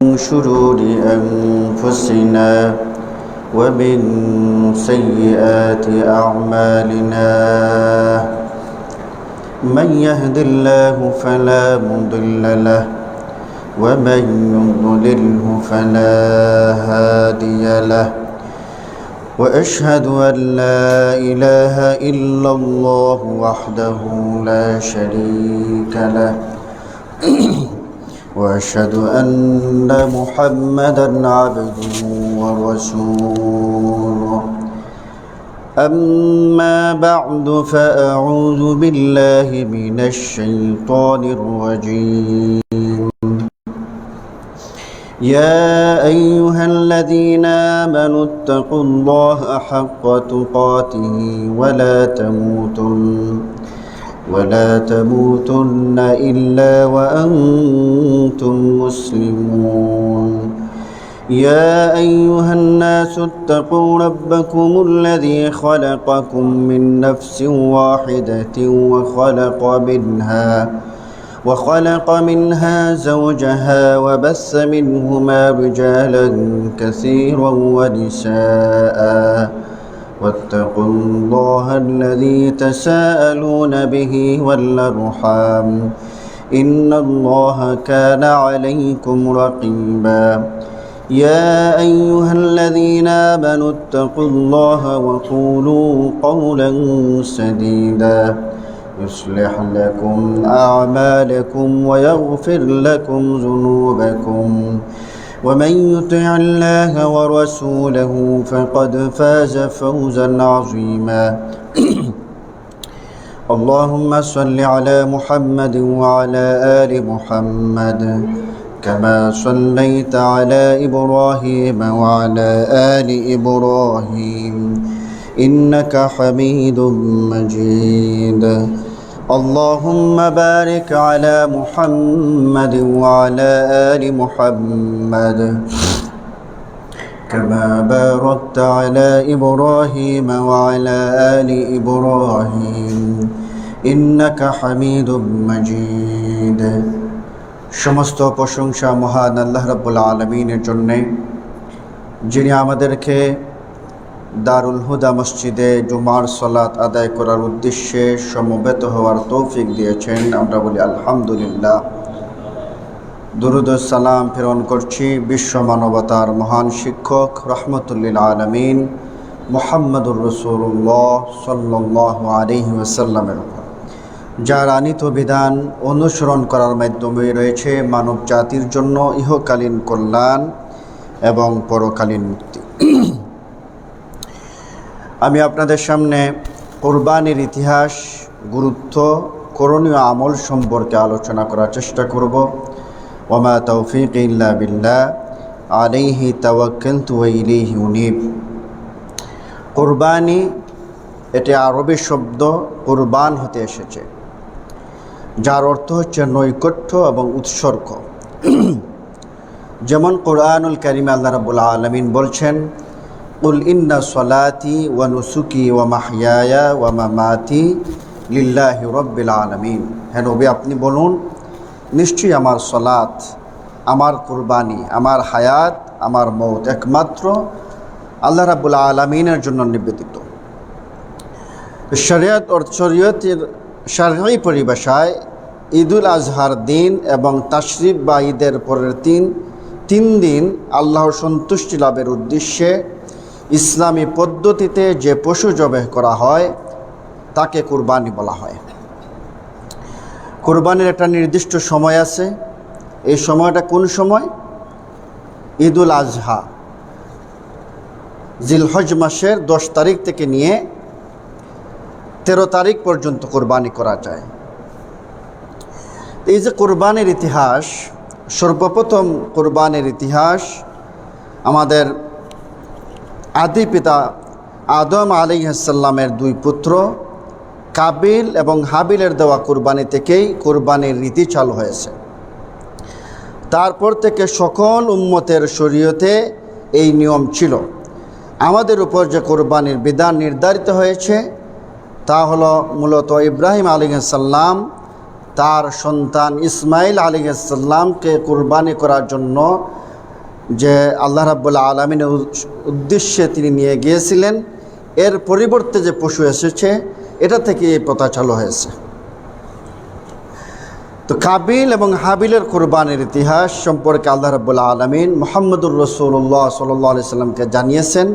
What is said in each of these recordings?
من شرور أنفسنا ومن سيئات أعمالنا من يهد الله فلا مضل له ومن يضلله فلا هادي له وأشهد أن لا إله إلا الله وحده لا شريك له وأشهد أن محمدًا عبده ورسوله أما بعد فأعوذ بالله من الشيطان الرجيم يا أيها الذين آمنوا اتقوا الله حق تقاته ولا تموتن إلا وأنتم مسلمون يا أيها الناس اتقوا ربكم الذي خلقكم من نفس واحدة وخلق منها زوجها وبث منهما رجالا كثيرا ونساء واتقوا الله الذي تساءلون به والأرحام إن الله كان عليكم رقيبا يا أيها الذين آمنوا اتقوا الله وقولوا قولا سديدا يصلح لكم أعمالكم ويغفر لكم ذنوبكم ومن يطع الله ورسوله فقد فاز فوزا عظيما اللهم صل على محمد وعلى آل محمد كما صليت على إبراهيم وعلى آل إبراهيم إنك حميد مجيد اللهم بارك على محمد وعلى آل محمد كما باركت على إبراهيم وعلى آل إبراهيم إنك حميد مجيد সমস্ত প্রশংসা মহান আল্লাহ রাব্বুল আলামিনের জন্য, যিনি আমাদেরকে দারুল হুদা মসজিদে জুমার সালাত আদায় করার উদ্দেশ্যে সমবেত হওয়ার তৌফিক দিয়েছেন। আমরা বলি আলহামদুলিল্লাহ। দুরুদ ও সালাম প্রেরণ করছি বিশ্ব মানবতার মহান শিক্ষক রহমতুল্লিল আলামিন মুহাম্মদুর রাসূলুল্লাহ সাল্লাল্লাহু আলাইহি ওয়াসাল্লামের উপর, যার আনিত বিধান অনুসরণ করার মাধ্যমে রয়েছে মানব জাতির জন্য ইহকালীন কল্যাণ এবং পরকালীন মুক্তি। আমি আপনাদের সামনে কোরবানির ইতিহাস, গুরুত্ব, করণীয় আমল সম্পর্কে আলোচনা করার চেষ্টা করব। ওমা তৌফিক ইল্লা বিল্লাহ আলাইহি তাওয়াক্কালতু ওয়া ইলাইহি উনীব। কোরবানি এটি আরবি শব্দ কুরবান হতে এসেছে, যার অর্থ হচ্ছে নৈকট্য এবং উৎসর্গ। যেমন কোরআনুল কারীমে আল্লাহ রাব্বুল আলামিন বলছেন, কুল ইন্না সলাতি ওয়া নুসুকি ওয়া মাহইয়ায়া ওয়া মামাতি লিল্লাহি রাব্বিল আলামিন। হে নবী, আপনি বলুন, নিশ্চয়ই আমার সলাত, আমার কুরবানি, আমার হায়াত, আমার মৌত একমাত্র আল্লাহ রাব্বুল আলামিনের জন্য নিবেদিত। শরীয়তের শারঈ পরিভাষায় ঈদুল আজহার দিন এবং তাশরিক বা ঈদের পরের তিন দিন আল্লাহর সন্তুষ্টি লাভের উদ্দেশ্যে ইসলামী পদ্ধতিতে যে পশু জবাহ করা হয় তাকে কুরবানি বলা হয়। কুরবানির একটা নির্দিষ্ট সময় আছে। এই সময়টা কোন সময়? ঈদুল আজহা, জিলহজ মাসের 10 তারিখ থেকে নিয়ে 13 তারিখ পর্যন্ত কুরবানি করা যায়। এই যে কুরবানির ইতিহাস, সর্বপ্রথম কুরবানির ইতিহাস আমাদের আদি পিতা আদম আলাইহিস সালামের 2 পুত্র কাবিল এবং হাবিলের দেওয়া কুরবানি থেকেই কুরবানির রীতি চালু হয়েছে। তারপর থেকে সকল উম্মতের শরীয়তে এই নিয়ম ছিল। আমাদের উপর যে কুরবানির বিধান নির্ধারিত হয়েছে তা হলো মূলত ইব্রাহিম আলাইহিস সালাম তার সন্তান ইসমাইল আলাইহিস সালামকে কুরবানি করার জন্য যে আল্লাহ রাব্বুল আলামিনের উদ্দেশ্যে তিনি নিয়ে গিয়েছিলেন, এর পরিবর্তে যে পশু এসেছে এটা থেকে এই প্রথা চালু হয়েছে। তো কাবিল এবং হাবিলের কোরবানির ইতিহাস সম্পর্কে আল্লাহ রাব্বুল আলামিন মুহাম্মদুর রাসূলুল্লাহ সাল্লাল্লাহু আলাইহি সাল্লামকে জানিয়েছেন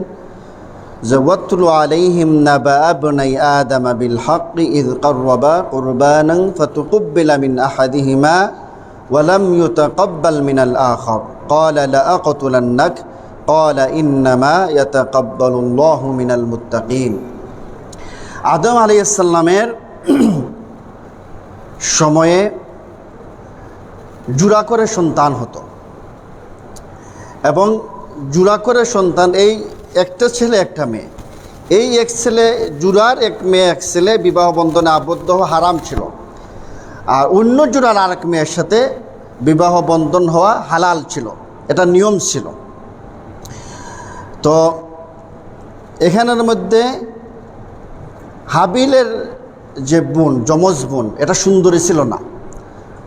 যে ওয়াতলু আলাইহিম নাবা ইবনাই আদম বিল হাক্কি ইয ক্বাররাবা কুরবানান ফাতুকব্বিলা মিন আহাদিহিমা ওয়া লাম ইউতাকাব্বাল মিনাল আখার ক্বালা লা আকতুলান্নাক ক্বালা ইন্নামা ইয়াতাকাব্বালুল্লাহু মিনাল মুত্তাকিন। আদম আলাইহিস সালামের সময়ে জোড়া করে সন্তান হতো এবং জোড়া করে সন্তান, এই একটা ছেলে একটা মেয়ে, এই এক ছেলে জোড়ার এক মেয়ে এক ছেলে বিবাহ বন্ধনে আবদ্ধ হওয়া হারাম ছিল, আর অন্য জোড়ার আরেক মেয়ের সাথে বিবাহ বন্ধন হওয়া হালাল ছিল, এটা নিয়ম ছিল। তো এখানের মধ্যে হাবিলের যে বোন, যমজ বোন, এটা সুন্দরী ছিল না।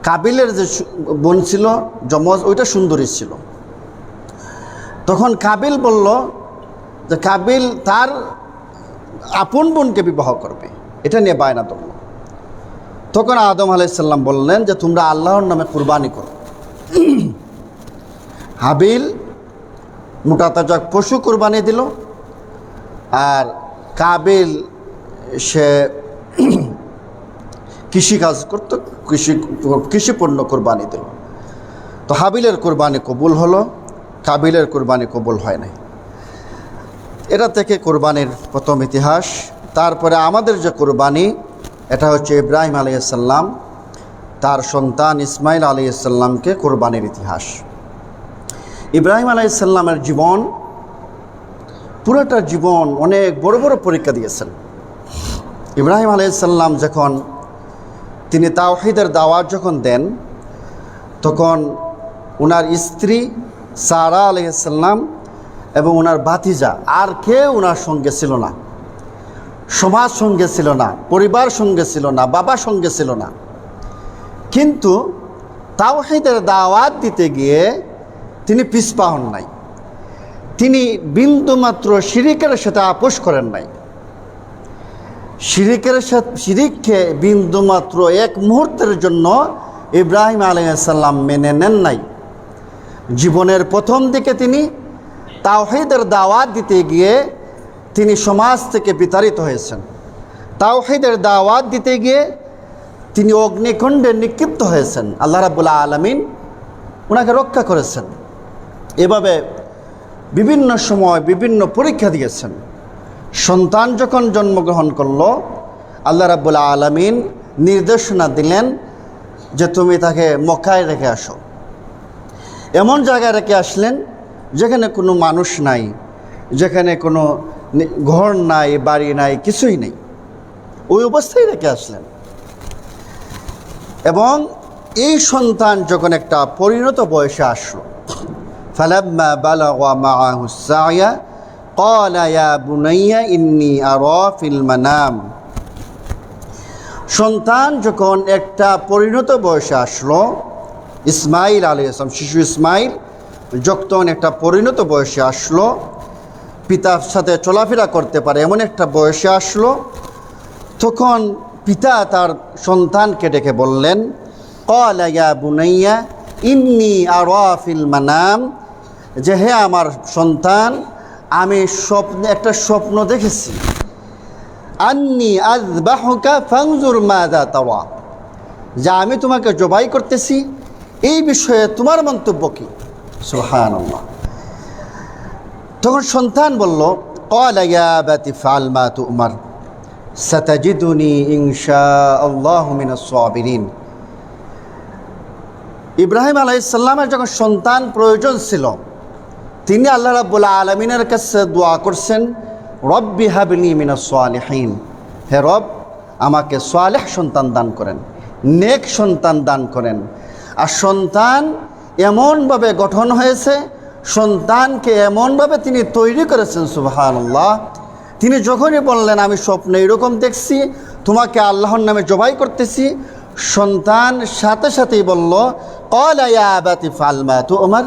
কাবিলের যে বোন ছিল যমজ, ওইটা সুন্দরী ছিল। তখন কাবিল বলল যে কাবিল তার আপন বোনকে বিবাহ করবে, এটা নিয়ে বায়না ধরল। তখন আদম আলাইহিস সালাম বললেন যে তোমরা আল্লাহর নামে কুরবানি করো। হাবিল মোটা তাজাক পশু কুরবানি দিল, আর কাবিল সে কৃষিকাজ করতো, কৃষি পণ্য কোরবানি দিল। তো হাবিলের কোরবানি কবুল হলো, কাবিলের কোরবানি কবুল হয় নাই। এটা থেকে কোরবানির প্রথম ইতিহাস। তারপরে আমাদের যে কোরবানি, এটা হচ্ছে ইব্রাহিম আলাইহিস সালাম তার সন্তান ইসমাইল আলাইহিস সালামকে কোরবানির ইতিহাস। ইব্রাহিম আলাইহিস সালামের জীবন, পুরোটা জীবন অনেক বড় বড় পরীক্ষা দিয়েছেন। ইব্রাহিম আলাইহিস সালাম যখন তিনি তাওহীদের দাওয়াত যখন দেন, তখন ওনার স্ত্রী সারা আলাইহিস সালাম এবং ওনার ভাতিজা আর কেউ ওনার সঙ্গে ছিল না, সমাজ সঙ্গে ছিল না, পরিবার সঙ্গে ছিল না, বাবা সঙ্গে ছিল না। কিন্তু তাওহীদের দাওয়াত দিতে গিয়ে তিনি পিছপা হন নাই, তিনি বিন্দুমাত্র শিরিকের সাথে আপোষ করেন নাই। শিরিককে বিন্দুমাত্র এক মুহূর্তের জন্য ইব্রাহিম আলাইহিস সালাম মেনে নেন নাই। জীবনের প্রথম দিকে তিনি তাওহীদের দাওয়াত দিতে গিয়ে তিনি সমাজ থেকে বিতাড়িত হয়েছেন। তাওহীদের দাওয়াত দিতে গিয়ে তিনি অগ্নিকুণ্ডে নিক্ষিপ্ত হয়েছেন। আল্লাহ রাব্বুল আলামিন ওনাকে রক্ষা করেছেন। এভাবে বিভিন্ন সময় বিভিন্ন পরীক্ষা দিয়েছেন। সন্তান যখন জন্মগ্রহণ করল, আল্লাহ রাব্বুল আলামিন নির্দেশনা দিলেন যে তুমি তাকে মক্কায় রেখে আসো। এমন জায়গায় রেখে আসলেন যেখানে কোনো মানুষ নাই, যেখানে কোনো ঘর নাই, বাড়ি নাই, কিছুই নেই, ওই অবস্থায় রেখে আসলেন। এবং এই সন্তান যখন একটা পরিণত বয়সে আসলো, ফালাম্মা বালাগা মাআহু সা'য়া ক্বালা ইয়া বুনাইয়া ইন্নী আরা ফিল মানাম। সন্তান যখন একটা পরিণত বয়সে আসলো, ইসমাইল আলাইহিস সালাম, শিশু ইসমাইল যখন একটা পরিণত বয়সে আসলো, পিতার সাথে চলাফেরা করতে পারে এমন একটা বয়সে আসলো, তখন পিতা তার সন্তানকে ডেকে বললেন, ক্বালা ইয়া বুনাইয়া ইন্নী আরা ফিল মানাম, যে হে আমার সন্তান, আমি একটা স্বপ্ন দেখেছি, আন্নী আযবাহুকা ফানজুর মাযা তারা, যা আমি তোমাকে জবাই করতেছি, এই বিষয়ে তোমার মন্তব্য কি? সুবহানাল্লাহ। তখন সন্তান বলল, ক্বালা ইয়া আবাতি ফাআল মা তু'মার সাতাজিদুনি ইনশাআল্লাহু মিনাস সাবিরিন। ইব্রাহিম আলাইহিস সালামের যখন সন্তান প্রয়োজন ছিল, তিনি আল্লাহ রাব্বুল আলামিনের কাছে দোয়া করছেন, রব্বি হাবলি মিনাস সালিহিন, হে রব আমাকে সালেহ সন্তান দান করেন, নেক সন্তান দান করেন। আর সন্তান এমনভাবে গঠন হয়েছে, সন্তানকে এমনভাবে তিনি তৈরি করেছেন, সুবহানাল্লাহ। তিনি যখনই বললেন আমি স্বপ্নে এরকম দেখছি, তোমাকে আল্লাহর নামে জবাই করতেছি, সন্তান সাথে সাথেই বলল, ক্বালা ইয়া আবাতি ফাআল মা তু'মার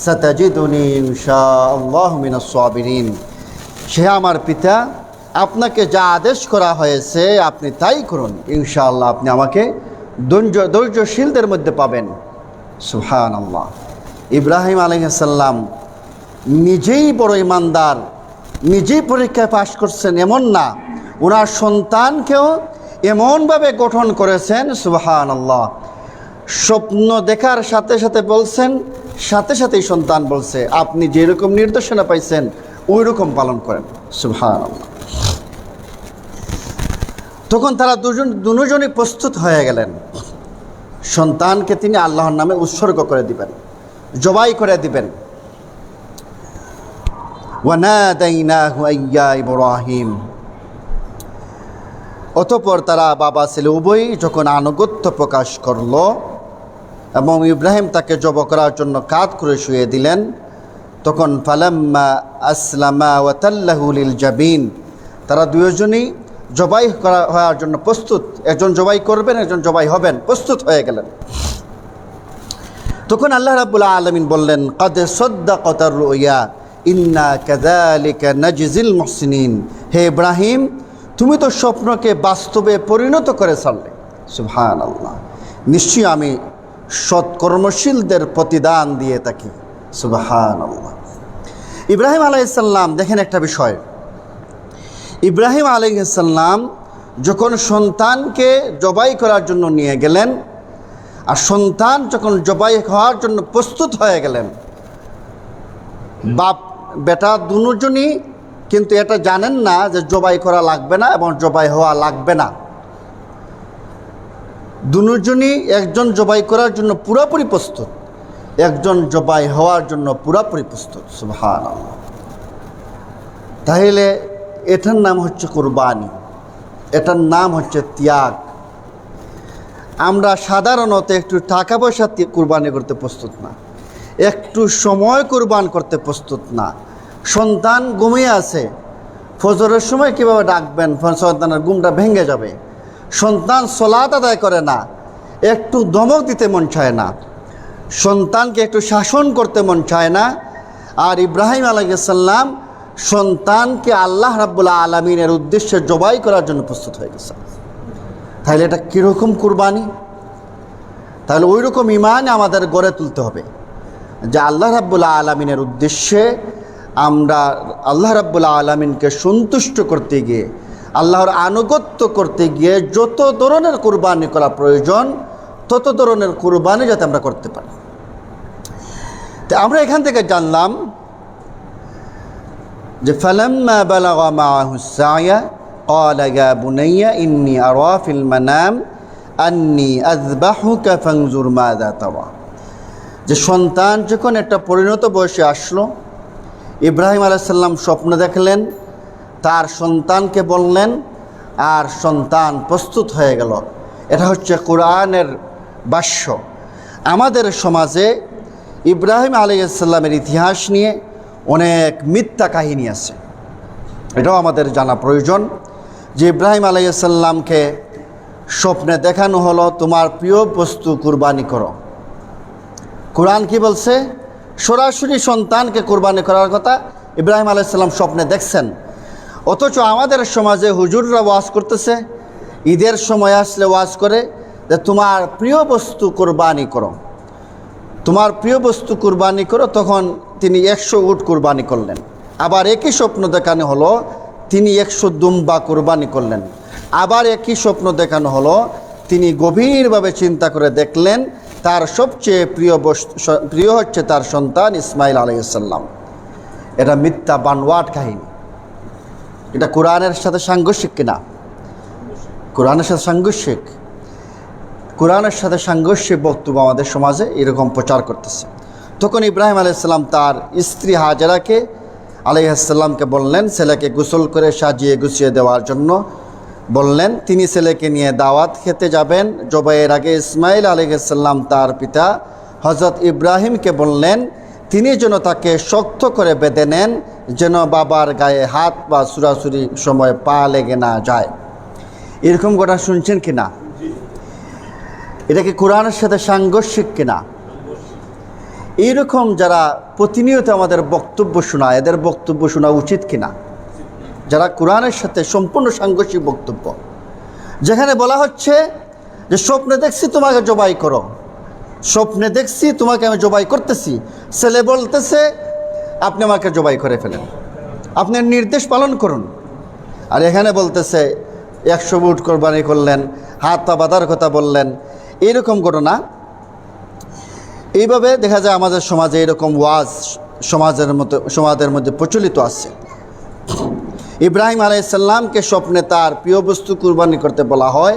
সাতাজিদুনি ইনশাআল্লাহু মিনাস সাবিরিন। সে আমার পিতা, আপনাকে যা আদেশ করা হয়েছে আপনি তাই করুন, ইনশাআল্লাহ আপনি আমাকে ধৈর্যশীলদের মধ্যে পাবেন। সুবহানাল্লাহ। ইব্রাহিম আলাইহিস সালাম নিজেই বড় ইমানদার, নিজেই পরীক্ষায় পাশ করছেন এমন না, ওনার সন্তানকেও এমনভাবে গঠন করেছেন। সুবহানাল্লাহ। স্বপ্ন দেখার সাথে সাথে বলছেন, সাথে সাথেই সন্তান বলছে আপনি যেরকম নির্দেশনা পাইছেন ওই রকম পালন করেন। সুবহানাল্লাহ। তখন তারা দুজনই প্রস্তুত হয়ে গেলেন। সন্তানকে তিনি আল্লাহর নামে উৎসর্গ করে দিবেন, জবাই করে দিবেন। ওয়ানাদাইনাহু আইয়া ইব্রাহিম। অতঃপর তারা বাবা ছেলে উভয়ই যখন আনুগত্য প্রকাশ করল এবং ইব্রাহিম তাকে জব করার জন্য কাঁধ করে শুয়ে দিলেন, তখন ফালাম্মা আসলামা ওয়া তাল্লাহু লিল জাবিন, তারা দুজনই জবাই করা হওয়ার জন্য প্রস্তুত। একজন জবাই করবেন, একজন জবাই হবেন, প্রস্তুত হয়ে গেলেন। তখন আল্লাহ রাব্বুল আলামিন বললেন, ক্বাদ সাদ্দাকাতার রুয়া ইন্না কাযালিকা নাজজিল মুহসিনিন। হে ইব্রাহিম, তুমি তো স্বপ্নকে বাস্তবে পরিণত করে ছাড়লে। সুবহানাল্লাহ। নিশ্চয়ই আমি সৎকর্মশীলদের প্রতিদান দিয়ে থাকি। সুবহানাল্লাহ। ইব্রাহিম আলাইহিস সালাম, দেখেন একটা বিষয়, ইব্রাহিম আলাইহিস সালাম যখন সন্তানকে জবাই করার জন্য নিয়ে গেলেন, আর সন্তান যখন জবাই হওয়ার জন্য প্রস্তুত হয়ে গেলেন, বাপ বেটা দুজনই কিন্তু এটা জানেন না যে জবাই করা লাগবে না এবং জবাই হওয়া লাগবে না। দুজনই একজন জবাই করার জন্য পুরোপুরি প্রস্তুত, একজন জবাই হওয়ার জন্য পুরোপুরি প্রস্তুত। সুবহানাল্লাহ। তাহলে এটার নাম হচ্ছে কুরবানি, এটার নাম হচ্ছে ত্যাগ। আমরা সাধারণত একটু টাকা পয়সা কুরবানি করতে প্রস্তুত না, একটু সময় কুরবান করতে প্রস্তুত না। সন্তান ঘুমিয়ে আছে, ফজরের সময় কীভাবে ডাকবেন, সন্তানের ঘুমটা ভেঙে যাবে। সন্তান সালাত আদায় করে না, একটু ধমক দিতে মন চায় না, সন্তানকে একটু শাসন করতে মন চায় না। আর ইব্রাহিম আলাইহিস সালাম সন্তানকে আল্লাহ রাব্বুল আলামিনের উদ্দেশ্যে জবাই করার জন্য প্রস্তুত হয়ে গেছে। তাহলে এটা কীরকম কুরবানি? তাহলে ওই রকম ঈমান আমাদের গড়ে তুলতে হবে যে আল্লাহ রাব্বুল আলামিনের উদ্দেশ্যে আমরা আল্লাহ রাব্বুল আলামিনকে সন্তুষ্ট করতে গিয়ে, আল্লাহর আনুগত্য করতে গিয়ে যত ধরনের কুরবানি করা প্রয়োজন তত ধরনের কুরবানি যাতে আমরা করতে পারি। তো আমরা এখান থেকে জানলাম যে ফালাম্মা বালাগা মাআহুস সা'য়া ক্বালা ইয়া বুনাইয়া ইন্নী আরা ফিল মানাম আন্নী আযবাহুকা ফানজুর মাযা তারা। যে সন্তান যখন একটা পরিণত বয়সে আসলো, ইব্রাহিম আলাইহিস সালাম স্বপ্ন দেখলেন, তার সন্তানকে বললেন, আর সন্তান প্রস্তুত হয়ে গেল। এটা হচ্ছে কোরআনের ভাষ্য। আমাদের সমাজে ইব্রাহিম আলাইহিস সালামের ইতিহাস নিয়ে অনেক মিথ্যা কাহিনী আছে, এটাও আমাদের জানা প্রয়োজন। যে ইব্রাহিম আলাইহিস সালামকে স্বপ্নে দেখানো হলো তোমার প্রিয় বস্তু কুরবানি করো। কোরআন কি বলছে? সরাসরি সন্তানকে কুরবানি করার কথা ইব্রাহিম আলাইহিস সালাম স্বপ্নে দেখছেন। অথচ আমাদের সমাজে হুজুররা ওয়াজ করতেছে, ঈদের সময় আসলে ওয়াজ করে যে তোমার প্রিয় বস্তু কুরবানি করো, তোমার প্রিয় বস্তু কুরবানি করো। তখন তিনি 100 উট কুরবানি করলেন। আবার একই স্বপ্ন দেখানো হলো তিনি 100 দুম্বা কুরবানি করলেন। আবার একই স্বপ্ন দেখানো হলো তিনি গভীরভাবে চিন্তা করে দেখলেন তার সবচেয়ে প্রিয় হচ্ছে তার সন্তান ইসমাইল আলাইহিস সালাম। এটা মিথ্যা বানোয়াট কাহিনী। এটা কোরআনের সাথে সাংঘর্ষিক কিনা? কোরআনের সাথে সাংঘর্ষিক। কোরআনের সাথে সাংঘর্ষিক বক্তব্য আমাদের সমাজে এরকম প্রচার করতেছে। তখন ইব্রাহিম আলাইহিস সালাম তার স্ত্রী হাজেরাকে আলাইহিস সালামকে বললেন ছেলেকে গোসল করে সাজিয়ে গুছিয়ে দেওয়ার জন্য বললেন। তিনি ছেলেকে নিয়ে দাওয়াত খেতে যাবেন। জবাইয়ের আগে ইসমাইল আলাইহিস সালাম তার পিতা হযরত ইব্রাহিমকে বললেন তিনি যেন তাকে শক্ত করে বেঁধে নেন, যেন বাবার গায়ে হাত বা ছুড়াছুরি সময় পা লেগে না যায়। এরকম কথা শুনছেন কিনা? এটা কি কোরআনের সাথে সাংঘর্ষিক কিনা? এইরকম যারা প্রতিনিয়ত আমাদের বক্তব্য শোনায়, এদের বক্তব্য শোনা উচিত কিনা? যারা কোরআনের সাথে সম্পূর্ণ সাংঘর্ষিক বক্তব্য, যেখানে বলা হচ্ছে যে স্বপ্নে দেখছি তোমাকে জবাই করো, স্বপ্নে দেখছি তোমাকে আমি জবাই করতেছি, ছেলে বলতেছে আপনি আমাকে জবাই করে ফেলেন, আপনার নির্দেশ পালন করুন। আর এখানে বলতেছে 100 উট কোরবানি করলেন, হাত পা বাঁধার কথা বললেন। এইরকম ঘটনা এইভাবে দেখা যায় আমাদের সমাজে, এরকম ওয়াজ সমাজের মধ্যে প্রচলিত আছে। ইব্রাহিম আলাইহিসসালামকে স্বপ্নে তার প্রিয় বস্তু কুরবানি করতে বলা হয়,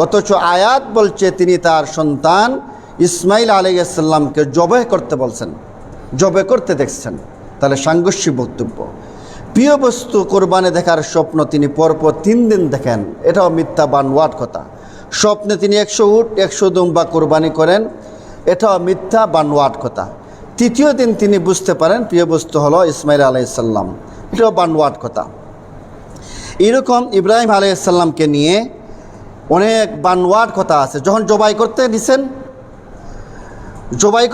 অথচ আয়াত বলছে তিনি তার সন্তান ইসমাইল আলাইহিসসালামকে জবে করতে বলছেন, জবে করতে দেখছেন। তাহলে সাংঘর্ষিক বক্তব্য। প্রিয় বস্তু কোরবানি দেখার স্বপ্ন তিনি পরপর 3 দিন দেখেন, এটাও মিথ্যা বানোয়াট কথা। স্বপ্নে তিনি 100 উট 100 দুম্বা কোরবানি করেন, এটাও মিথ্যা বানোয়াট কথা। 3য় দিন তিনি বুঝতে পারেন প্রিয় বস্তু হলো ইসমাইল আলাইহিসসালাম, এটাও বানোয়াট কথা। এরকম ইব্রাহিম আলাইহিসসালামকে নিয়ে অনেক বানোয়াট কথা আছে। যখন জবাই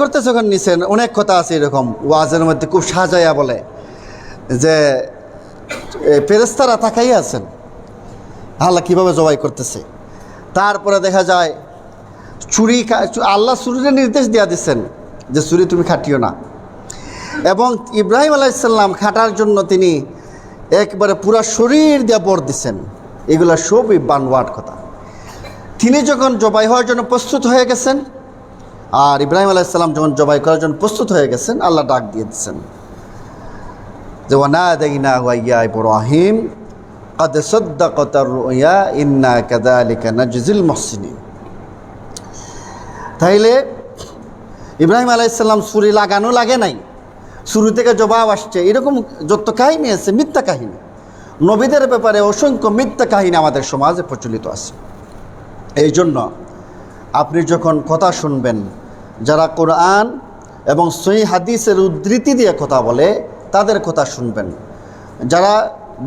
করতে যখন নিছেন অনেক কথা আছে এরকম ওয়াজের মধ্যে, খুব সাজাইয়া বলে যে ফেরেশতারা তাকাইয়া আছেন আল্লাহ কীভাবে জবাই করতেছে। তারপরে দেখা যায় আল্লাহ ছুরির নির্দেশ দিয়া দিচ্ছেন যে ছুরি তুমি খাটিও না, এবং ইব্রাহিম আলাইহিসসালাম খাটার জন্য তিনি একবারে পুরা শরীর দিয়া বর দিচ্ছেন। এগুলো সবই বানোয়াট কথা। তিনি যখন জবাই হওয়ার জন্য প্রস্তুত হয়ে গেছেন, আর ইব্রাহিম আলাইহিসসালাম যখন জবাই করার জন্য প্রস্তুত হয়ে গেছেন, আল্লাহ ডাক দিয়ে দিচ্ছেন যে ওয়ানাদাইনাহু ইয়া ইব্রাহিম قد صدقت الرؤيا إنا كذلك نجزي المحسنين। তাইলে ইব্রাহিম আলাইহিসসালাম ছুরি লাগানো লাগে নাই, শুরু থেকে জবাব আসছে, এরকম যত কাহিনী আছে মিথ্যা কাহিনী। নবীদের ব্যাপারে অসংখ্য মিথ্যা কাহিনী আমাদের সমাজে প্রচলিত আছে। এই জন্য আপনি যখন কথা শুনবেন, যারা কোরআন এবং সহিহ হাদিসের উদ্ধৃতি দিয়ে কথা বলে তাদের কথা শুনবেন। যারা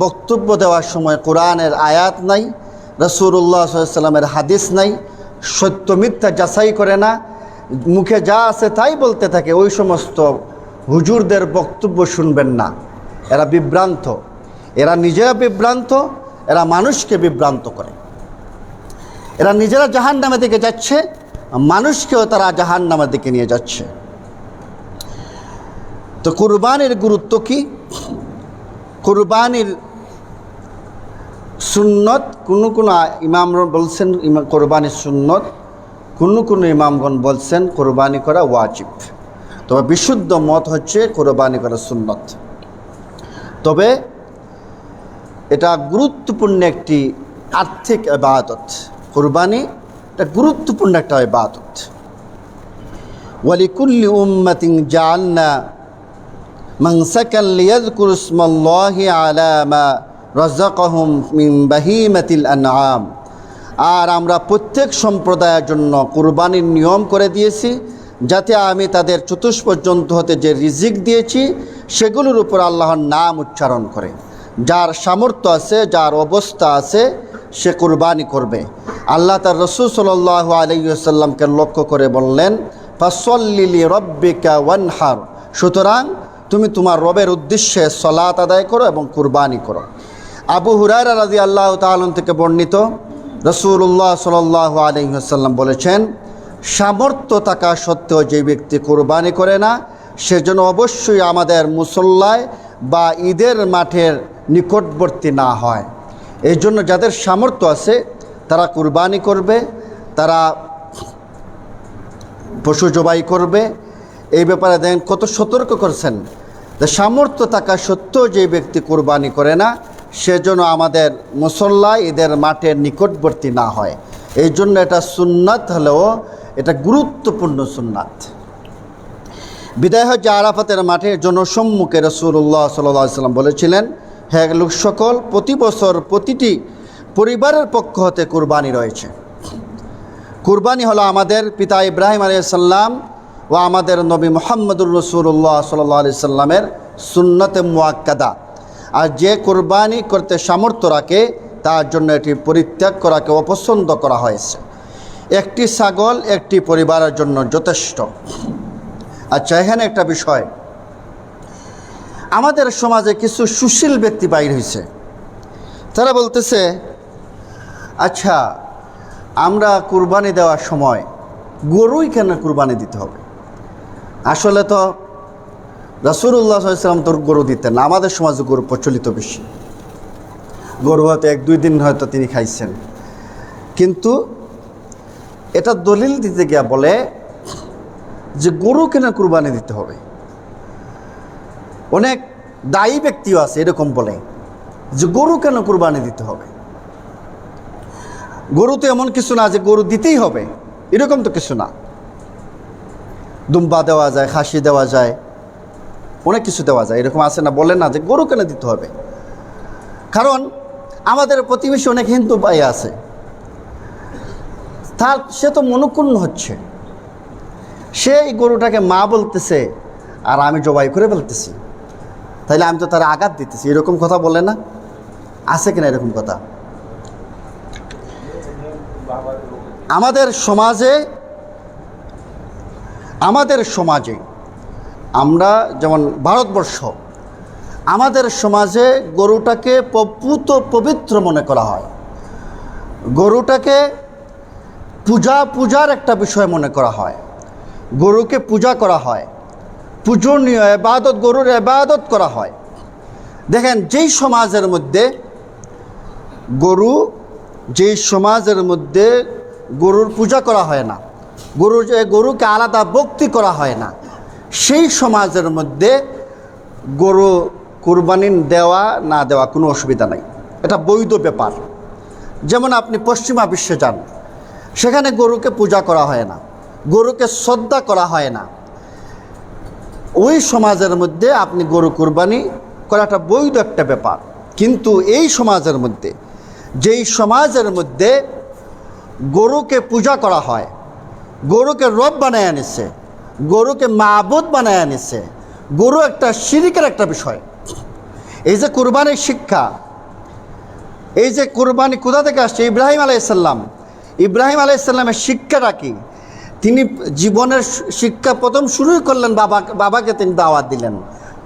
বক্তব্য দেওয়ার সময় কোরআনের আয়াত নাই, রাসূলুল্লাহ সাল্লাল্লাহু আলাইহি ওয়াসাল্লামের হাদিস নাই, সত্য মিথ্যা যাচাই করে না, মুখে যা আছে তাই বলতে থাকে, ওই সমস্ত হুজুরদের বক্তব্য শুনবেন না। এরা বিভ্রান্ত, এরা নিজেরা বিভ্রান্ত, এরা মানুষকে বিভ্রান্ত করে। এরা নিজেরা জাহান্নামের দিকে যাচ্ছে, মানুষকেও তারা জাহান্নামের দিকে নিয়ে যাচ্ছে। তো কুরবানির গুরুত্ব কি? কুরবানির সুন্নত কোন ইমাম বলছেন কোরবানির সুন্নত, কোন ইমামগণ বলছেন কোরবানি করা ওয়াজিব। তবে বিশুদ্ধ মত হচ্ছে কোরবানি করা সুন্নত। তবে এটা গুরুত্বপূর্ণ একটি আর্থিক ইবাদত। কুরবানি এটা গুরুত্বপূর্ণ একটা ইবাদত। ওয়ালিকুল্লি উম্মাতিন জাআলনা মানসাকান লিয়াযকুরু ইসমাল্লাহি আলা মা রাযাকাহুম মিন বাহিমাতিল আনআম। আর আমরা প্রত্যেক সম্প্রদায়ের জন্য কুরবানির নিয়ম করে দিয়েছি, যাতে আমি তাদের চতুষ্পদ জন্তু হতে যে রিজিক দিয়েছি সেগুলোর উপর আল্লাহর নাম উচ্চারণ করে। যার সামর্থ্য আছে, যার অবস্থা আছে, সে কুরবানি করবে। আল্লাহ তার রাসূল সাল্লাল্লাহু আলাইহি ওয়াসাল্লামকে লক্ষ্য করে বললেন, ফাসল্লি লিরাব্বিকা ওয়ানহার, সুতরাং তুমি তোমার রবের উদ্দেশ্যে সালাত আদায় করো এবং কুরবানি করো। আবু হুরায়রা রাদিয়াল্লাহু তাআলা থেকে বর্ণিত, রাসূলুল্লাহ সাল্লাল্লাহু আলাইহি ওয়াসাল্লাম বলেছেন, সামর্থ্য থাকা সত্ত্বেও যে ব্যক্তি কুরবানি করে না, সেজন্য অবশ্যই আমাদের মুসল্লায় বা ঈদের মাঠের নিকটবর্তী না হয়। এই জন্য যাদের সামর্থ্য আছে তারা কুরবানি করবে, তারা পশু জবাই করবে। এই ব্যাপারে দেখেন কত সতর্ক করছেন, যে সামর্থ্য থাকা সত্ত্বেও যে ব্যক্তি কুরবানি করে না, সেজন্য আমাদের মুসল্লায় ঈদের মাঠের নিকটবর্তী না হয়। এই জন্য এটা সুন্নাত হলেও এটা গুরুত্বপূর্ণ সুন্নাত। বিদায় হজ্জে আরাফাতের মাঠে জনসম্মুখে রাসূলুল্লাহ সাল্লাল্লাহু আলাইহি ওয়াসাল্লাম বলেছিলেন, হে লোক সকল, প্রতি বছর প্রতিটি পরিবারের পক্ষ হতে কুরবানি রয়েছে। কুরবানি হলো আমাদের পিতা ইব্রাহিম আলাইহিস সালাম ও আমাদের নবী মুহাম্মদুর রাসূলুল্লাহ সাল্লাল্লাহু আলাইহি সাল্লামের সুন্নতে মুআক্কাদা। আর যে কুরবানি করতে সামর্থ্য রাখে তার জন্য এটি পরিত্যাগ করাকে অপছন্দ করা হয়েছে। একটি ছাগল একটি পরিবারের জন্য যথেষ্ট। আচ্ছা, এখানে একটা বিষয়, আমাদের সমাজে কিছু সুশীল ব্যক্তি বাইর হয়েছে। তারা বলতেছে, আচ্ছা আমরা কুরবানি দেওয়ার সময় গরুই কেন কুরবানি দিতে হবে? আসলে তো রাসূলুল্লাহ সাল্লাল্লাহু আলাইহি ওয়াসাল্লাম তো গরু দিতেন না। আমাদের সমাজে গরু প্রচলিত বেশি, গরু হয়তো 1-2 দিন হয়তো তিনি খাইছেন, কিন্তু এটা দলিল দিতে গিয়া বলে যে গরু কেন কুরবানি দিতে হবে। অনেক দায়ী ব্যক্তিও আছে এরকম বলে যে গরু কেন কুরবানি দিতে হবে। গরু তো এমন কিছু না যে গরু দিতেই হবে, এরকম তো কিছু না। দুম্বা দেওয়া যায়, খাসি দেওয়া যায়, অনেক কিছু দেওয়া যায়, এরকম আছে না? বলে না যে গরু কেন দিতে হবে। কারণ আমাদের প্রতিবেশী অনেক হিন্দু ভাই আছে, সে তো মনক্ষুণ্ণ হচ্ছে, সে এই গরুটাকে মা বলতেছে আর আমি জবাই করে বলতেছি, তাইলে আমি তো তার আঘাত দিতেছি, এরকম কথা বলে না? আছে কিনা এরকম কথা? আমাদের সমাজে আমরা যেমন ভারতবর্ষ, আমাদের সমাজে গরুটাকে পবিত্র মনে করা হয়, গরুটাকে পূজার একটা বিষয় মনে করা হয়, গরুকে পূজা করা হয়, পূজনীয় ইবাদত, গরুর ইবাদত করা হয়। দেখেন, যেই সমাজের মধ্যে গরুর পূজা করা হয় না, গরুকে আলাদা ভক্তি করা হয় না, সেই সমাজের মধ্যে গরু কুরবানি দেওয়া না দেওয়া কোনো অসুবিধা নাই, এটা বৈধ ব্যাপার। যেমন আপনি পশ্চিমা বিশ্বে যান, সেখানে গরুকে পূজা করা হয় না, গরুকে শ্রদ্ধা করা হয় না, ওই সমাজের মধ্যে আপনি গরু কুরবানি করাটা বৈধ একটা ব্যাপার। কিন্তু এই সমাজের মধ্যে, যেই সমাজের মধ্যে গরুকে পূজা করা হয়, গরুকে রব বানায় আনিছে, গরুকে মাবুদ বানায় আনিছে, গরু একটা শিরকের একটা বিষয়। এই যে কুরবানির শিক্ষা, এই যে কুরবানি কোথা থেকে আসছে? ইব্রাহিম আলাইহিসসালামের শিক্ষাটা কি? তিনি জীবনের শিক্ষা প্রথম শুরুই করলেন, বাবাকে তিনি দাওয়াত দিলেন,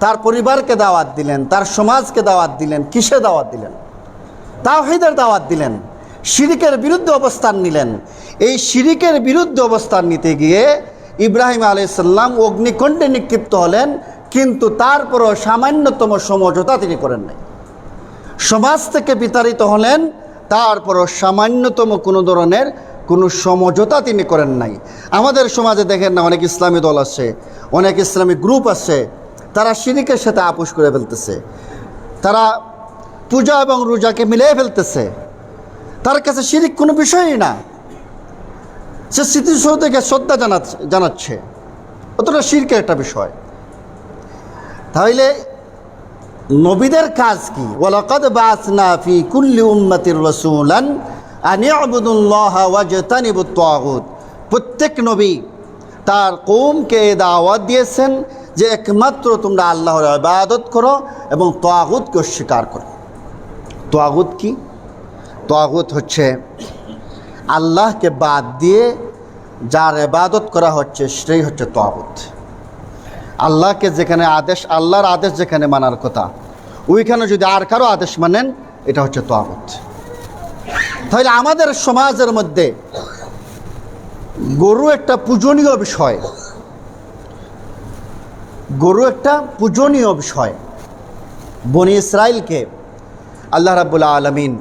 তার পরিবারকে দাওয়াত দিলেন, তার সমাজকে দাওয়াত দিলেন। কিসে দাওয়াত দিলেন? তাওহীদের দাওয়াত দিলেন, শিরকের বিরুদ্ধে অবস্থান নিলেন। এই শিরকের বিরুদ্ধে অবস্থান নিতে গিয়ে ইব্রাহিম আলাইহিসসালাম অগ্নিকুণ্ডে নিক্ষিপ্ত হলেন, কিন্তু তারপরও সামান্যতম সমঝোতা তিনি করেন নাই। সমাজ থেকে বিতাড়িত হলেন, তারপরও সামান্যতম কোনো ধরনের কোনো সমঝোতা তিনি করেন নাই। আমাদের সমাজে দেখেন না, অনেক ইসলামী দল আছে, অনেক ইসলামী গ্রুপ আছে, তারা শিরকের সাথে আপোষ করে ফেলতেছে, তারা পূজা এবং রোজাকে মিলিয়ে ফেলতেছে। তার কাছে শিরিক কোনো বিষয়ই না, সে স্মৃতিসৌধকে শ্রদ্ধা জানাচ্ছে, অতটা শিরকের একটা বিষয়। তাহলে নবীদের কাজ কি? ওয়ালাকাদ বাআসনা ফি কুল্লি উম্মাতির রাসূলান আন ইউবুদুল্লাহা ওয়াজতানিবুত তাগুত। প্রত্যেক নবী তার কওমকে দাওয়াত দিয়েছেন যে একমাত্র তোমরা আল্লাহর ইবাদত করো এবং তাগুতকে অস্বীকার করো। তাগুত কি? তাগুত হচ্ছে আল্লাহকে বাদ দিয়ে যার ইবাদত করা হচ্ছে সেটাই হচ্ছে তাগুত। আল্লাহকে যেখানে আদেশ, আল্লাহর আদেশ যেখানে মানার কথা, ওইখানে যদি আর কারো আদেশ মানেন, এটা হচ্ছে তাগুত। তাহলে আমাদের সমাজের মধ্যে গরু একটা পূজনীয় বিষয়, গরু একটা পূজনীয় বিষয়। বনি ইসরাইলকে আল্লাহ রাব্বুল আলামিন,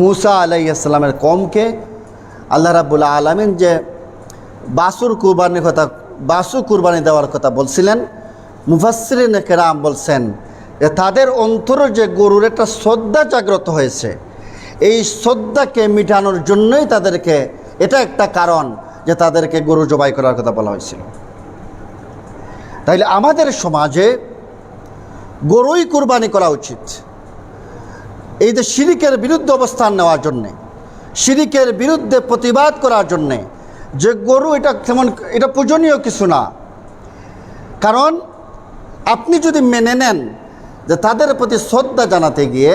মূসা আলাইহিস সালামের কওমকে আল্লাহ রাব্বুল আলামিন যে বাছুর কুরবানি দেওয়ার কথা বলছিলেন, মুফাসসিরিনে কেরাম বলছেন যে তাদের অন্তরে যে গরুর একটা শ্রদ্ধা জাগ্রত হয়েছে, এই শ্রদ্ধাকে মিটানোর জন্যই তাদেরকে, এটা একটা কারণ যে তাদেরকে গরু জবাই করার কথা বলা হয়েছিল। তাইলে আমাদের সমাজে গরুই কুরবানি করা উচিত। এই যে শিরিকের বিরুদ্ধে অবস্থান নেওয়ার জন্যে, শিরিকের বিরুদ্ধে প্রতিবাদ করার জন্যে, যে গরু এটা তেমন, এটা পূজনীয় কিছু না। কারণ আপনি যদি মেনে নেন যে তাদের প্রতি শ্রদ্ধা জানাতে গিয়ে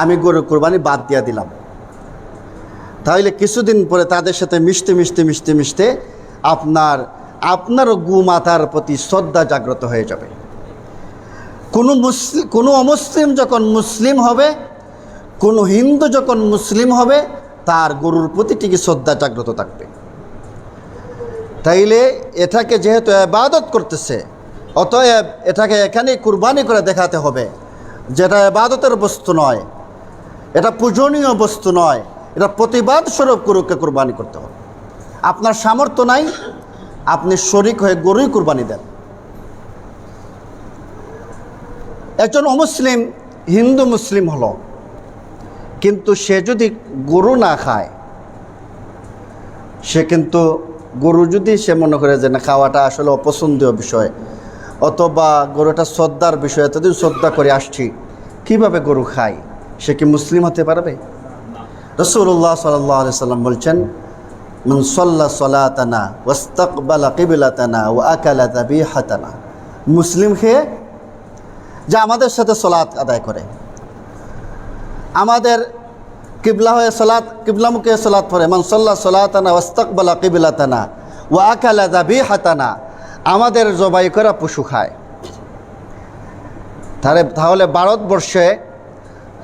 আমি গরু কুরবানি বাদ দিয়ে দিলাম, তাহলে কিছুদিন পরে তাদের সাথে মিশতে আপনার আপনার গোমাতার প্রতি শ্রদ্ধা জাগ্রত হয়ে যাবে। কোনো অমুসলিম যখন মুসলিম হবে, কোনো হিন্দু যখন মুসলিম হবে, তার গরুর প্রতি ঠিকই শ্রদ্ধা জাগ্রত থাকবে। তাইলে এটাকে যেহেতু ইবাদত করতেছে, অতএব এটাকে এখানে কুরবানি করে দেখাতে হবে, যেটা ইবাদতের বস্তু নয়, এটা পূজনীয় বস্তু নয়, এটা প্রতিবাদ স্বরূপ গরুকে কুরবানি করতে হবে। আপনার সামর্থ্য নাই, আপনি শরিক হয়ে গরুই কুরবানি দেন। একজন অমুসলিম হিন্দু মুসলিম হলো, কিন্তু সে যদি গরু না খায়, সে কিন্তু গরু যদি সে মনে করে যে না খাওয়াটা আসলে অপছন্দীয় বিষয়, অথবা গরুটা শ্রদ্ধার বিষয়, এতদিন শ্রদ্ধা করে আসছি, কিভাবে গরু খায়, সে কি মুসলিম হতে পারবে? রাসূলুল্লাহ সাল্লাল্লাহু আলাইহি সাল্লাম বলছেন, মান সাল্লা সালাতানা ওয়াস্তাকবালা কিবলাতানা ওয়া আকালা যাবিহাতানা, মুসলিম খেয়ে যা আমাদের সাথে সালাত আদায় করে, আমাদের কিবলা হয়ে সালাত, কিবলামুখে সালাত পড়ে, মান সাল্লা সালাতানা ওয়াস্তাকবালা কিবলাতানা ওয়া আকালা যাবিহাতানা, আমাদের জবাই করা পশু খায়। তাহলে ভারতবর্ষে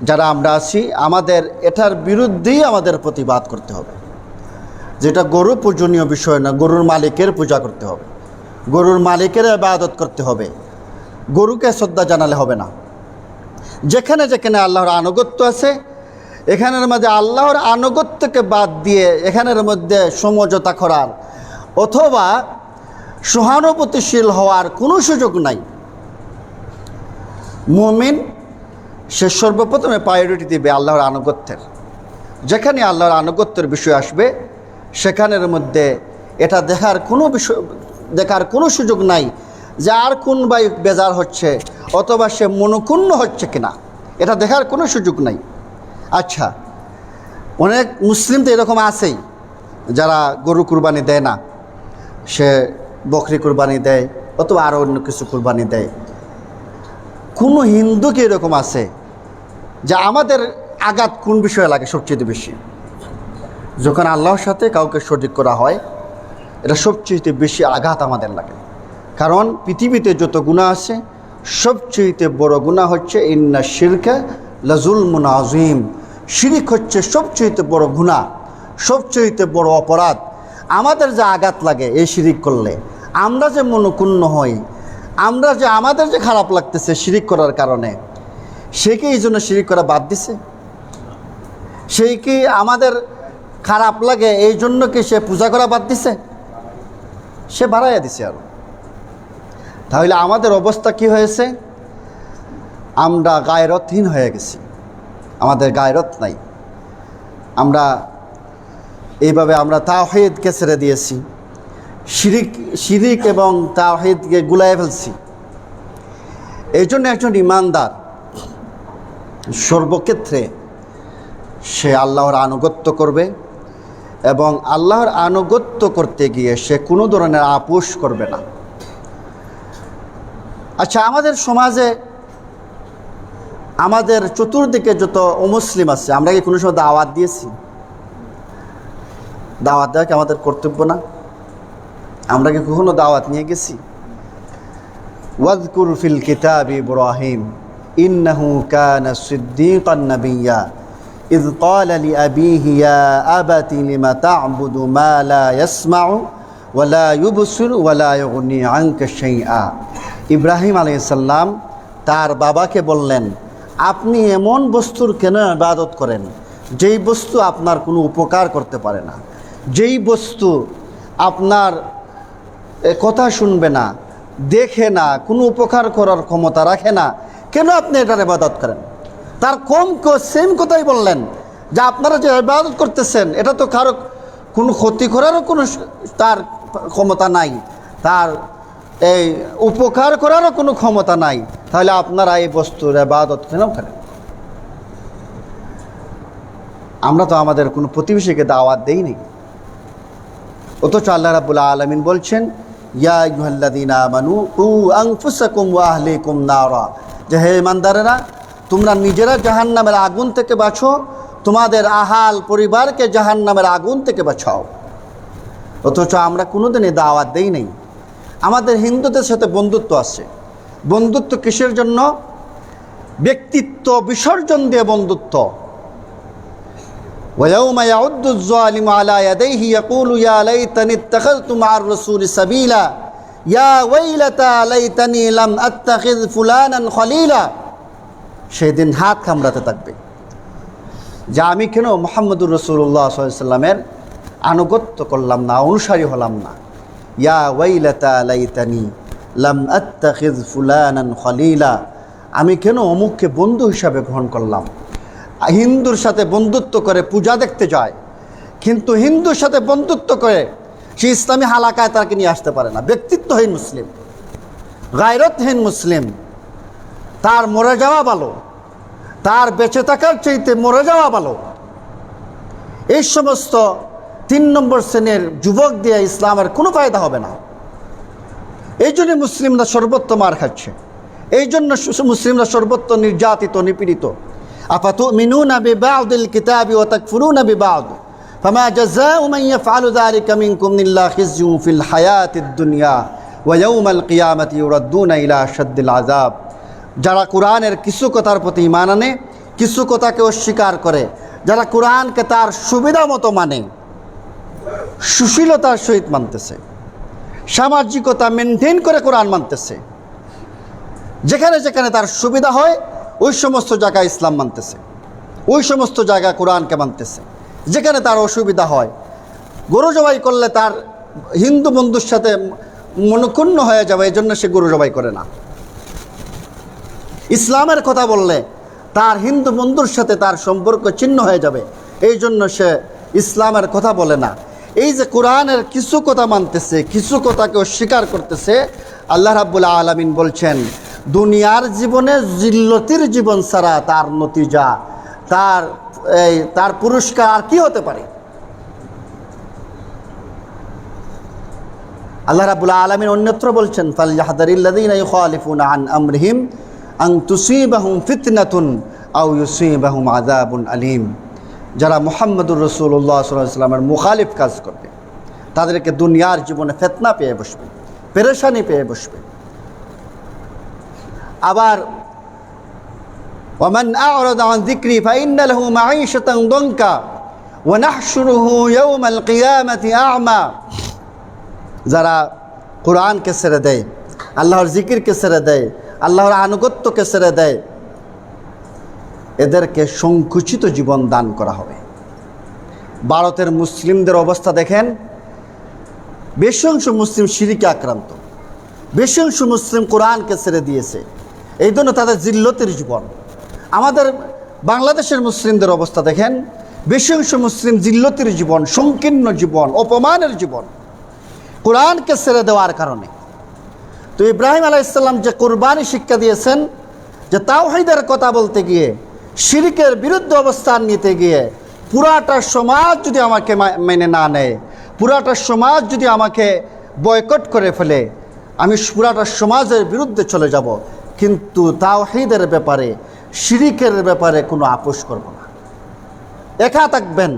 যারা আমরা আছি, আমাদের এটার বিরুদ্ধেই আমাদের প্রতিবাদ করতে হবে। যেটা গরু পূজনীয় বিষয় না, গরুর মালিকের পূজা করতে হবে, গরুর মালিকের ইবাদত করতে হবে, গরুকে শ্রদ্ধা জানালে হবে না। যেখানে যেখানে আল্লাহর আনুগত্য আছে, এখানের মধ্যে আল্লাহর আনুগত্যকে বাদ দিয়ে এখানের মধ্যে সমঝোতা করার অথবা সহানুভূতিশীল হওয়ার কোনো সুযোগ নাই। মুমিন সে সর্বপ্রথমে প্রায়োরিটি দিবে আল্লাহর আনুগত্যের। যেখানে আল্লাহর আনুগত্যের বিষয় আসবে, সেখানের মধ্যে এটা দেখার কোনো সুযোগ নাই যে আর কোন ভাই বেজার হচ্ছে অথবা সে মনক্ষুণ্ণ হচ্ছে কিনা, এটা দেখার কোনো সুযোগ নাই। আচ্ছা, অনেক মুসলিম তো এরকম আছেই যারা গরু কুরবানি দেয় না, সে বকরি কুরবানি দেয় অথবা আরও অন্য কিছু কুরবানি দেয়। কোনো হিন্দু কি এরকম আছে যে আমাদের আঘাত কোন বিষয়ে লাগে সবচেয়ে বেশি? যখন আল্লাহর সাথে কাউকে শরিক করা হয়, এটা সবচেয়ে বেশি আঘাত আমাদের লাগে। কারণ পৃথিবীতে যত গুনাহ আছে, সবচেয়ে বড় গুনাহ হচ্ছে ইন্না শিরকা লাযুলমুন আযীম। শিরিক হচ্ছে সবচেয়ে বড় গুনাহ, সবচেয়ে বড় অপরাধ। আমাদের যে আঘাত লাগে এই শিরিক করলে, আমরা যে মনক্ষুণ্ণ হই, আমাদের যে খারাপ লাগতেছে শিরিক করার কারণে, সে কি এই জন্য শিরিক করা বাদ দিছে? সেই কি আমাদের খারাপ লাগে এই জন্য কি সে পূজা করা বাদ দিছে? সে বাড়াইয়া দিছে আরো। তাহলে আমাদের অবস্থা কি হয়েছে? আমরা গায়রতহীন হয়ে গেছি, আমাদের গায়রত নাই। এইভাবে আমরা তাওহীদকে ছেড়ে দিয়েছি, শিরিক এবং তাওহীদকে গুলায় ফেলছি। এই জন্য একজন ইমানদার সর্বক্ষেত্রে সে আল্লাহর আনুগত্য করবে এবং আল্লাহর আনুগত্য করতে গিয়ে সে কোনো ধরনের আপোষ করবে না। আচ্ছা, আমাদের সমাজে আমাদের চতুর্দিকে যত অমুসলিম আছে, আমরা কি কোনো সময় দাওয়াত দিয়েছি? দাওয়াত দেওয়া কি আমাদের কর্তব্য না? আমরা কি কখনো দাওয়াত নিয়ে গেছি? ওয়াযকুর ফিল কিতাবি ইব্রাহিম ইন্নাহু কানা সিদ্দীকান নাবিয়্যা ইয ক্বালা লিআবিহি ইয়া আবাতি লিমা তা'বুদু মা লা ইয়াসমাউ ওয়া লা ইউবসিরু ওয়া লা ইউগনি আনকা শাইআ। ইব্রাহিম আলাইহিস সালাম তার বাবাকে বললেন, আপনি এমন বস্তুর কেন ইবাদত করেন যেই বস্তু আপনার কোনো উপকার করতে পারে না, যেই বস্তু আপনার কথা শুনবে না, দেখে না, কোনো উপকার করার ক্ষমতা রাখে না, কেন আপনি এটার ইবাদত করেন? তার সেম কথাই বললেন যে আপনারা যে ইবাদত করতেছেন এটা তো কারো কোনো ক্ষতি করারও কোনো তার ক্ষমতা নাই, তার এই উপকার করারও কোনো ক্ষমতা নাই, তাহলে আপনারা এই বস্তুর ইবাদত কেন করেন? আমরা তো আমাদের কোনো প্রতিবেশীকে দাওয়াত দেইনি, অথচ আল্লাহ রাব্বুল আলামিন বলছেন, ইয়া আইয়ুহাল্লাযীনা আমানু কু আনফুসাকুম ওয়া আহলিকুম নারা, যে হে ইমানদারেরা, তোমরা নিজেরা জাহান্নামের আগুন থেকে বাঁচো, তোমাদের আহাল পরিবারকে জাহান্নামের আগুন থেকে বাঁচাও। অথচ আমরা কোনোদিনই দাওয়াত দেই নাই। আমাদের হিন্দুদের সাথে বন্ধুত্ব আছে। বন্ধুত্ব কিসের জন্য? ব্যক্তিত্ব বিসর্জন দিয়ে বন্ধুত্ব। وَيَوْمَ يَعُضُّ الظَّالِمُ عَلَى يَدَيْهِ يَقُولُ يَا لَيْتَنِي اتَّخَذْتُ مَعَ الرَّسُولِ سَبِيلًا يَا وَيْلَتَى لَيْتَنِي لَمْ أَتَّخِذْ فُلَانًا خَلِيلًا। সেদিন হাত কামড়াতে থাকবে যে আমি কেন মুহাম্মদুর রাসূলুল্লাহ সাল্লাল্লাহু আলাইহি ওয়াসাল্লামের আনুগত্য করলাম না, অনুসারী হলাম না। ইয়া ওয়াইলাতা লাইতানি লাম আত্তাখিজ ফুলানান খলিলা, আমি কেন অমুককে বন্ধু হিসাবে গ্রহণ করলাম। হিন্দুর সাথে বন্ধুত্ব করে পূজা দেখতে যায়, কিন্তু হিন্দুর সাথে বন্ধুত্ব করে সে ইসলামী হালাকায় তাকে নিয়ে আসতে পারে না। ব্যক্তিত্বহীন মুসলিম, গায়রতহীন মুসলিম, তার মরে যাওয়া ভালো, তার বেঁচে থাকার চাইতে মরে যাওয়া ভালো। এই সমস্ত 3 নম্বর শ্রেণীর যুবক দিয়ে ইসলামের কোনো ফায়দা হবে না। এই জন্য মুসলিমরা সর্বত্র মার খাচ্ছে, এই জন্য মুসলিমরা সর্বত্র নির্যাতিত, নিপীড়িত। আফাতুমিনুনা বিবা'দিল কিতাবি ওয়া তাকফুরুনা বিবা'দ ফামা জাযাউ মান ইয়াফআলু যালিকা মিনকুম ইল্লা খিজয়ুন ফিল হায়াতিদ দুনিয়া ওয়া ইয়াউমাল কিয়ামাতি ইউরাদ্দুনা ইলা আশাদ্দিল আযাব। যারা কোরআনের কিছু কথার প্রতি ঈমান আনে, কিছু কথাকে অস্বীকার করে, যারা কোরআনকে তার সুবিধা মতো মানে, সুশীলতার সহিত মানতেছে, সামাজিকতা মেনটেন করে কোরআন মানতেছে, যেখানে যেখানে তার সুবিধা হয় ওই সমস্ত জায়গায় ইসলাম মানতেছে, ওই সমস্ত জায়গায় কোরআনকে মানতেছে। যেখানে তার অসুবিধা হয়, গরু জবাই করলে তার হিন্দু বন্ধুর সাথে মনক্ষুণ্ণ হয়ে যাবে, এই জন্য সে গরু জবাই করে না। ইসলামের কথা বললে তার হিন্দু বন্ধুর সাথে তার সম্পর্ক ছিন্ন হয়ে যাবে, এই জন্য সে ইসলামের কথা বলে না। এই যে কোরআনের কিছু কথা মানতেছে, কিছু কথাকে অস্বীকার করতেছে, আল্লাহ রাব্বুল আলামিন বলছেন দুনিয়ার জীবনে জিল্লতির জীবন ছাড়া তার নতিজা, তার পুরস্কার আর কি হতে পারে? আল্লাহ রাব্বুল আলামিন অন্যত্র বলছেন ফালইয়াহদারিল্লাযীনা ইউখালিফুনা আন আমরিহিম আন তুসিবাহুম ফিতনাতুন আও ইউসিবাহুম আযাবুন আলীম। যারা মুহাম্মদুর রাসূলুল্লাহ সাল্লাল্লাহু আলাইহি ওয়াসাল্লামের মুখালিফ কাজ করবে তাদেরকে দুনিয়ার জীবনে ফিতনা পেয়ে বসবে, পেরেশানি পেয়ে বসবে। আবার ওয়ামান আ'রাদা আন যিকরি ফাইন্না লাহু মাঈশাতান দানকা ওয়া নাহশুরুহু ইয়াওমাল কিয়ামাতি আ'মা। যারা কোরআনকে ছেড়ে দেয়, আল্লাহর জিকিরকে ছেড়ে দেয়, আল্লাহর আনুগত্যকে ছেড়ে দেয়, এদেরকে সংকুচিত জীবন দান করা হবে। ভারতের মুসলিমদের অবস্থা দেখেন, বেশি অংশ মুসলিম শিরকে আক্রান্ত, বেশি অংশ মুসলিম কোরআনকে ছেড়ে দিয়েছে, এই জন্য তাদের জিল্লতের জীবন। আমাদের বাংলাদেশের মুসলিমদের অবস্থা দেখেন, বেশি অংশ মুসলিম জিল্লতের জীবন, সংকীর্ণ জীবন, অপমানের জীবন, কোরআনকে ছেড়ে দেওয়ার কারণে। তো ইব্রাহিম আলাইহিস সালাম যে কুরবানি শিক্ষা দিয়েছেন, যে তাওহীদের কথা বলতে গিয়ে, শিরকের বিরুদ্ধে অবস্থান নিতে গিয়ে পুরাটা সমাজ যদি আমাকে মেনে না নেয়, পুরাটা সমাজ যদি আমাকে বয়কট করে ফেলে, আমি পুরাটা সমাজের বিরুদ্ধে চলে যাব, কিন্তু তাওহীদের ব্যাপারে, শিরকের ব্যাপারে কোনো আপোষ করব না। একা থাকবেন,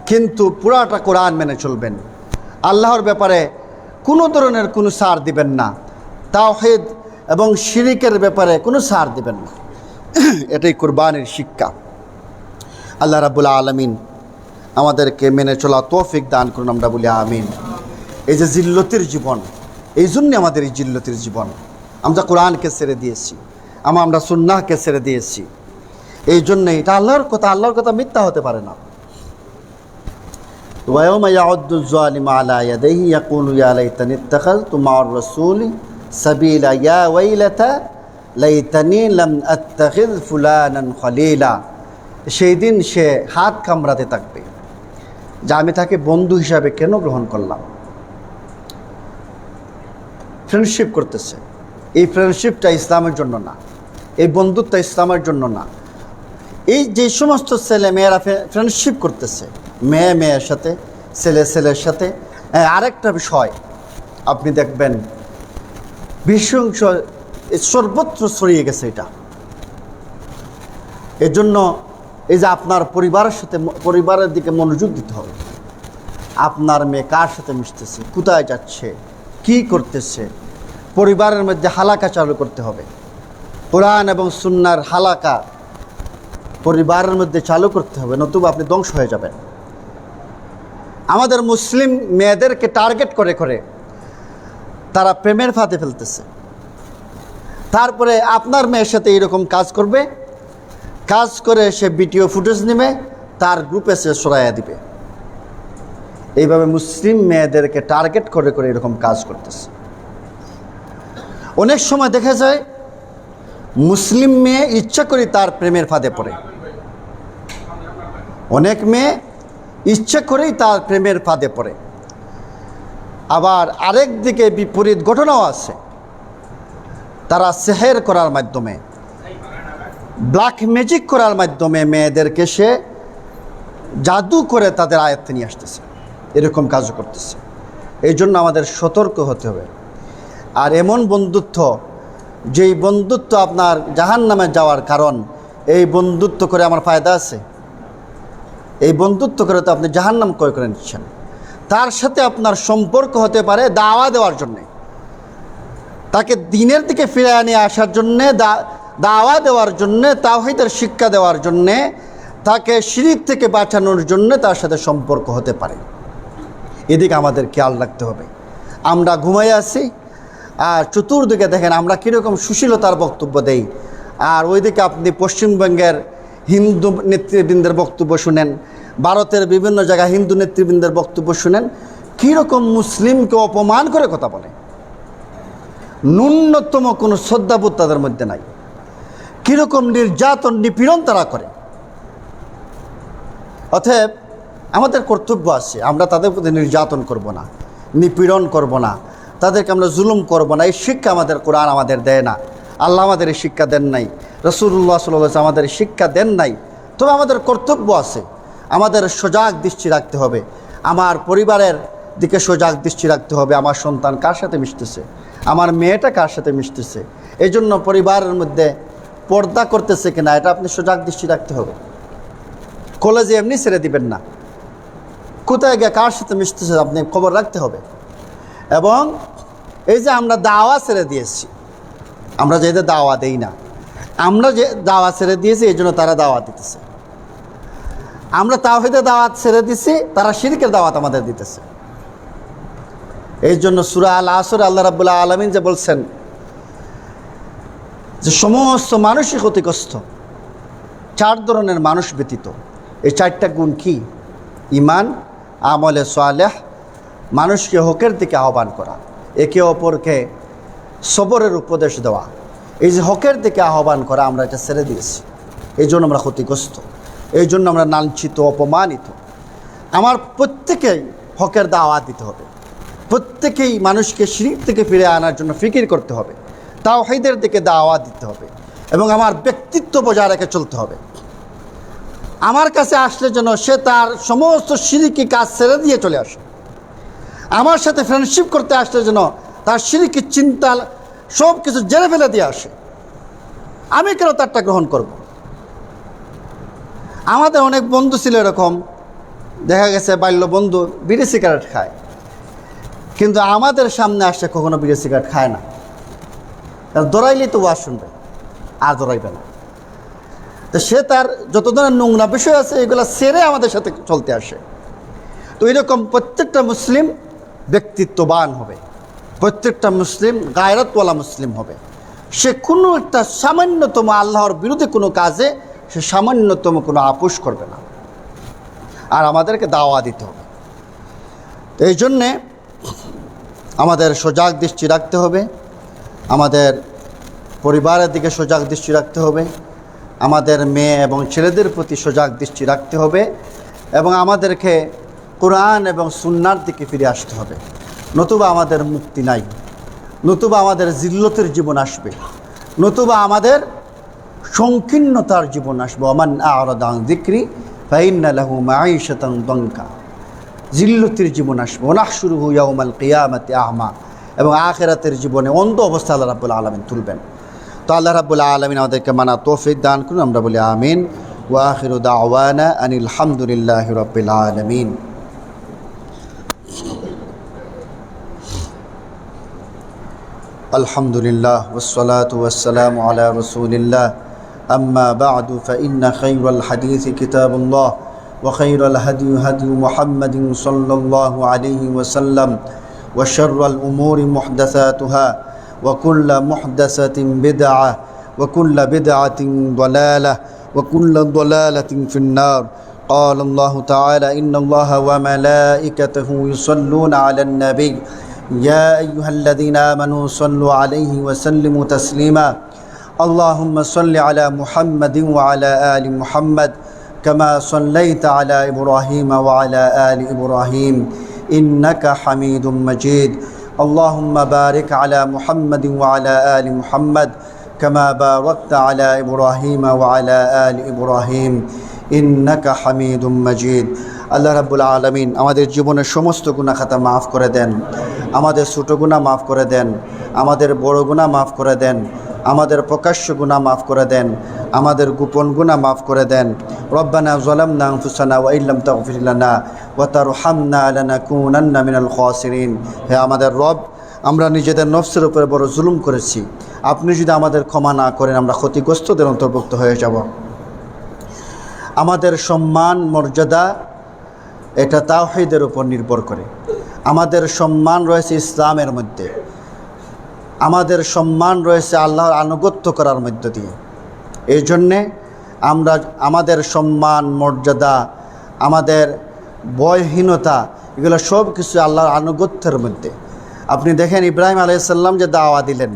কিন্তু পুরাটা কোরআন মেনে চলবেন। আল্লাহর ব্যাপারে কোনো ধরনের কোনো ছাড় দিবেন না, তাওহীদ এবং শিরকের ব্যাপারে কোনো ছাড় দিবেন না। এটাই কুরবানির শিক্ষা। আল্লাহ রাব্বুল আলামিন আমাদেরকে মেনে চলা তৌফিক দান করুন, আমরা বলি আমিন। এই যে জিল্লতির জীবন, এই জন্যে আমাদের এই জিল্লতির জীবন। আমরা কোরআনকে ছেড়ে দিয়েছি, আমরা সুন্নাহকে ছেড়ে দিয়েছি, এই জন্যে। এটা আল্লাহর কথা, আল্লাহর কথা মিথ্যা হতে পারে না। ওয়ায়াউমা ইয়াউদ্দু যালিমু আলা ইয়াদাইহি ইয়াকুলু ইয়া লাইতানি ইত্তাখাযতু মা'আর রাসূলি সাবিলা ইয়া ওয়াইলাতা লাইতানি লাম আত্তাখিয ফুলানান খলিলা। সেই দিন সে হাত কামড়াতে থাকবে যে আমি তাকে বন্ধু হিসাবে কেন গ্রহণ করলাম। ফ্রেন্ডশিপ করতেছে, এই ফ্রেন্ডশিপটা ইসলামের জন্য না, এই বন্ধুত্ব ইসলামের জন্য না। এই যে সমস্ত ছেলে মেয়েরা ফ্রেন্ডশিপ করতেছে, মেয়ে মেয়ের সাথে, ছেলে ছেলের সাথে, আরেকটা বিষয় আপনি দেখবেন বিশৃঙ্খ সর্বত্র ছড়িয়ে গেছে এটা। এর জন্য এই যে আপনার পরিবারের সাথে, পরিবারের দিকে মনোযোগ দিতে হবে। আপনার মেয়ে কার সাথে মিশতেছে, কোথায় যাচ্ছে, কি করতেছে। পরিবারের মধ্যে হালাকা চালু করতে হবে। কোরআন এবং সুন্নাহর হালাকা পরিবারের মধ্যে চালু করতে হবে, নতুবা আপনি ধ্বংস হয়ে যাবেন। আমাদের মুসলিম মেয়েদেরকে টার্গেট করে করে তারা প্রেমের ফাঁদে ফেলতেছে। তারপরে আপনার মেয়ের সাথে এরকম কাজ করবে, কাজ করে সে ভিডিও ফুটেজ নেবে, তার গ্রুপে সে সরাইয়া দিবে। এইভাবে মুসলিম মেয়েদেরকে টার্গেট করে করে এরকম কাজ করতেছে। অনেক সময় দেখা যায় মুসলিম মেয়ে ইচ্ছা করে তার প্রেমের ফাঁদে পড়ে। অনেক মেয়ে ইচ্ছা করেই তার প্রেমের ফাঁদে পড়ে। আবার আরেক দিকে বিপরীত ঘটনাও আছে। তারা সেহের করার মাধ্যমে, ব্ল্যাক ম্যাজিক করার মাধ্যমে মেয়েদেরকে সে জাদু করে তাদের আয়ত্তে নিয়ে আসতেছে, এরকম কাজও করতেছে। এই জন্য আমাদের সতর্ক হতে হবে। আর এমন বন্ধুত্ব, যেই বন্ধুত্ব আপনার জাহান্নামে যাওয়ার কারণ, এই বন্ধুত্ব করে আমার ফায়দা আছে? এই বন্ধুত্ব করে তো আপনি জাহান্নাম ক্রয় করে নিচ্ছেন। তার সাথে আপনার সম্পর্ক হতে পারে দাওয়া দেওয়ার জন্যে, তাকে দ্বীনের দিকে ফিরে নিয়ে আসার জন্যে, দাওয়া দেওয়ার জন্যে, তাওহীদের শিক্ষা দেওয়ার জন্যে, তাকে শিরক থেকে বাঁচানোর জন্যে তার সাথে সম্পর্ক হতে পারে। এদিকে আমাদের খেয়াল রাখতে হবে। আমরা ঘুমাই আছি আর চতুর্দিকে দেখেন আমরা কীরকম সুশীলতার বক্তব্য দেই, আর ওইদিকে আপনি পশ্চিমবঙ্গের হিন্দু নেতৃবৃন্দের বক্তব্য শুনেন, ভারতের বিভিন্ন জায়গায় হিন্দু নেতৃবৃন্দের বক্তব্য শুনেন, কীরকম মুসলিমকে অপমান করে কথা বলে। ন্যূনতম কোনো শ্রদ্ধাবোধ তাদের মধ্যে নাই। কীরকম নির্যাতন নিপীড়ন তারা করে। অতএব আমাদের কর্তব্য আছে, আমরা তাদের প্রতি নির্যাতন করব না, নিপীড়ন করব না, তাদেরকে আমরা জুলুম করব না। এই শিক্ষা আমাদের কোরআন আমাদের দেয় না, আল্লাহ আমাদের এই শিক্ষা দেন নাই, রাসূলুল্লাহ সাল্লাল্লাহু আলাইহি ওয়াসাল্লাম আমাদের শিক্ষা দেন নাই। তবে আমাদের কর্তব্য আছে, আমাদের সজাগ দৃষ্টি রাখতে হবে। আমার পরিবারের দিকে সজাগ দৃষ্টি রাখতে হবে। আমার সন্তান কার সাথে মিশতেছে, আমার মেয়েটা কার সাথে মিশতেছে, এই জন্য পরিবারের মধ্যে পর্দা করতেছে কিনা, এটা আপনি সজাগ দৃষ্টি রাখতে হবে। কলেজে এমনি ছেড়ে দিবেন না, কোথায় গিয়ে কার সাথে মিশতেছে আপনি খবর রাখতে হবে। এবং এই যে আমরা দাওয়া ছেড়ে দিয়েছি, আমরা যে দাওয়া দেই না, আমরা যে দাওয়া ছেড়ে দিয়েছি এই জন্য তারা দাওয়াত দিতেছে। আমরা তাওহীদের দাওয়াত ছেড়ে দিছি, তারা শিরকের দাওয়াত আমাদের দিতেছে। এই জন্য সূরা আল আসর আল্লাহ রাব্বুল আলামিন যে বলছেন যে সমস্ত মানুষই ক্ষতিগ্রস্ত, 4 ধরনের মানুষ ব্যতীত। এই 4টা গুণ কি? ঈমান, আমলে সালেহ, মানুষকে হকের দিকে আহ্বান করা, একে অপরকে সবরের উপদেশ দেওয়া। এই যে হকের দিকে আহ্বান করা, আমরা এটা ছেড়ে দিয়েছি, এই জন্য আমরা ক্ষতিগ্রস্ত, এই জন্য আমরা লাঞ্ছিত, অপমানিত। আমার প্রত্যেকেই হকের দাওয়াত দিতে হবে, প্রত্যেকেই মানুষকে শিরক থেকে ফিরে আনার জন্য ফিকির করতে হবে, তাওহীদের দিকে দাওয়াত দিতে হবে, এবং আমার ব্যক্তিত্ব বজায় রেখে চলতে হবে। আমার কাছে আসলে যেন সে তার সমস্ত শিরকি কাজ ছেড়ে দিয়ে চলে আসে। আমার সাথে ফ্রেন্ডশিপ করতে আসলে যেন তার শিরকি চিন্তা সব কিছু জেনে ফেলে দিয়ে আসে। আমি কেন তারটা গ্রহণ করব? আমাদের অনেক বন্ধু ছিল এরকম, দেখা গেছে বাল্য বন্ধু বিড়ি সিগারেট খায়, কিন্তু আমাদের সামনে আসছে কখনো বিড়ি সিগারেট খায় না। দৌড়াইলেই তো ওয়াজ শুনবে, আর দৌড়াইবে না। তো সে তার যত ধরনের নোংরা বিষয় আছে এগুলো সেরে আমাদের সাথে চলতে আসে। তো এরকম প্রত্যেকটা মুসলিম ব্যক্তিত্ববান হবে, প্রত্যেকটা মুসলিম গায়রতওয়ালা মুসলিম হবে। সে কোনো একটা সামান্যতম আল্লাহর বিরুদ্ধে কোনো কাজে সে সামান্যতম কোনো আপোষ করবে না। আর আমাদেরকে দাওয়া দিতে হবে। তো এই জন্যে আমাদের সজাগ দৃষ্টি রাখতে হবে, আমাদের পরিবারের দিকে সজাগ দৃষ্টি রাখতে হবে, আমাদের মেয়ে এবং ছেলেদের প্রতি সজাগ দৃষ্টি রাখতে হবে, এবং আমাদেরকে কোরআন এবং সুন্নাহর দিকে ফিরে আসতে হবে। নতুবা আমাদের মুক্তি নাই, নতুবা আমাদের জিল্লতের জীবন আসবে, নতুবা আমাদের সংকীর্ণতার জীবন আসবে। ওমান আ'রাদা আন যিকরি ফাইন্না লাহু মাঈশাতান দানকা, জিল্লতের জীবন আসবে। ওয়ানাহশুরুহু ইয়াওমাল কিয়ামাতি আ'মা, এবং আখিরাতের জীবনে অন্ধ অবস্থা আল্লাহ রাব্বুল আলামিন তুলবেন। তো আল্লাহ রাব্বুল আলামিন আমাদেরকে মানা তৌফিক দান করুন। আমরা বলি আমিন। ওয়া আখিরু দাওয়ানা আনিল হামদুলিল্লাহি রাব্বিল আলামিন। আলহামদুলিল্লাহ ওয়াসসালাতু ওয়াসসালামু আলা রাসূলিল্লাহ আম্মা বা'দু ফাইন্না খায়রাল হাদিসি কিতাবুল্লাহ ওয়া খায়রাল হাদী হাদী মুহাম্মাদিন সাল্লাল্লাহু আলাইহি ওয়াসাল্লাম ওয়া শাররাল উমুরি মুহদাসাতুহা ওয়া কুল্লু মুহদাসাতিন বিদআহ ওয়া কুল্লু বিদআতিন দালালাহ ওয়া কুল্লু দালালাতিন ফিন-নার قال الله تعالى إن الله وملائكته يصلون على النبي يا أيها الذين آمنوا صلوا عليه وسلموا تسليما اللهم صل على محمد وعلى آل محمد كما صليت على إبراهيم وعلى آل إبراهيم إنك حميد مجيد اللهم بارك على محمد وعلى آل محمد كما باركت على إبراهيم وعلى آل إبراهيم ইন্নাকা হামিদুম মাজিদ। আল্লাহ রাব্বুল আলামিন আমাদের জীবনের সমস্ত গুনাহ খাতা মাফ করে দেন, আমাদের ছোট গুনাহ মাফ করে দেন, আমাদের বড় গুনাহ মাফ করে দেন, আমাদের প্রকাশ্য গুনাহ মাফ করে দেন, আমাদের গোপন গুনাহ মাফ করে দেন। রব্বানা যালামনা আনফুসানা ওয়া ইল্লাম তাগফির লানা ওয়া তারহামনা লানাকুনান্না মিনাল খাসিরিন। হে আমাদের রব, আমরা নিজেদের নফসের উপরে বড় জুলুম করেছি, আপনি যদি আমাদের ক্ষমা না করেন আমরা ক্ষতিগ্রস্তদের অন্তর্ভুক্ত হয়ে যাব। আমাদের সম্মান মর্যাদা এটা তাওহীদের উপর নির্ভর করে। আমাদের সম্মান রয়েছে ইসলামের মধ্যে, আমাদের সম্মান রয়েছে আল্লাহর আনুগত্য করার মধ্য দিয়ে। এই জন্যে আমরা আমাদের সম্মান মর্যাদা, আমাদের ভয়হীনতা, এগুলো সব কিছু আল্লাহর আনুগত্যের মধ্যে। আপনি দেখেন ইব্রাহিম আলাইহিস সালাম যে দাওয়া দিলেন,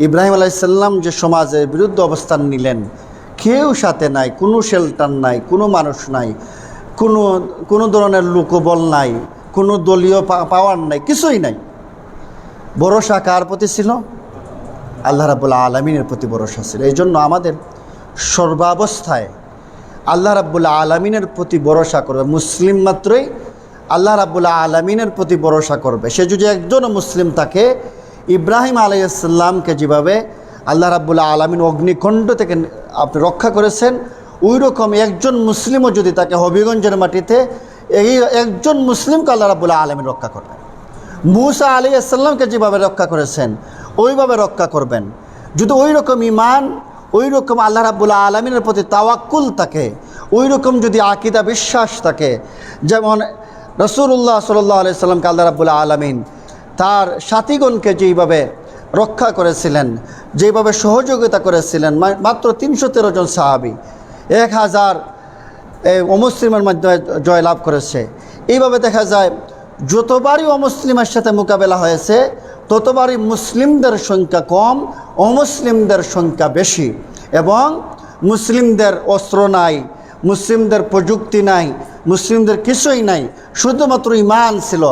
ইব্রাহিম আলাইহিস সালাম যে সমাজের বিরুদ্ধে অবস্থান নিলেন, কেউ সাথে নাই, কোনো শেল্টার নাই, কোনো মানুষ নাই, কোনো ধরনের লোকবল নাই, কোনো দলীয় পাওয়ার নাই, কিছুই নাই। ভরসা কার প্রতি ছিল? আল্লাহ রাব্বুল আলামিনের প্রতি ভরসা ছিল। এই জন্য আমাদের সর্বাবস্থায় আল্লাহ রাব্বুল আলামিনের প্রতি ভরসা করবে। মুসলিম মাত্রই আল্লাহ রাব্বুল আলামিনের প্রতি ভরসা করবে। সে যদি একজনও মুসলিম থাকে, ইব্রাহিম আলাইহিস সালামকে যেভাবে আল্লাহ রাব্বুল আলামিন অগ্নিকুণ্ড থেকে আপনি রক্ষা করেছেন, ওই রকম একজন মুসলিমও যদি তাকে হবিগঞ্জের মাটিতে, এই একজন মুসলিমকে আল্লাহ রাব্বুল আলামিন রক্ষা করবেন। মূসা আলাইহিস সালামকে যেভাবে রক্ষা করেছেন ওইভাবে রক্ষা করবেন। যদি ওই রকম ঈমান, ওই রকম আল্লাহ রাব্বুল আলামিনের প্রতি তাওয়াক্কুল থাকে, ওই রকম যদি আকীদা বিশ্বাস থাকে, যেমন রাসূলুল্লাহ সাল্লাল্লাহু আলাইহি সাল্লামকে আল্লাহ রাব্বুল আলামিন তার সাথীগণকে যেইভাবে রক্ষা করেছিলেন, যেভাবে সহযোগিতা করেছিলেন, মাত্র ৩১৩ জন সাহাবী ১,০০০ অমুসলিমের মাধ্যমে জয়লাভ করেছে। এইভাবে দেখা যায় যতবারই অমুসলিমের সাথে মোকাবেলা হয়েছে ততবারই মুসলিমদের সংখ্যা কম, অমুসলিমদের সংখ্যা বেশি। এবং মুসলিমদের অস্ত্র নাই, মুসলিমদের প্রযুক্তি নাই, মুসলিমদের কিছুই নাই, শুধুমাত্র ঈমান ছিল।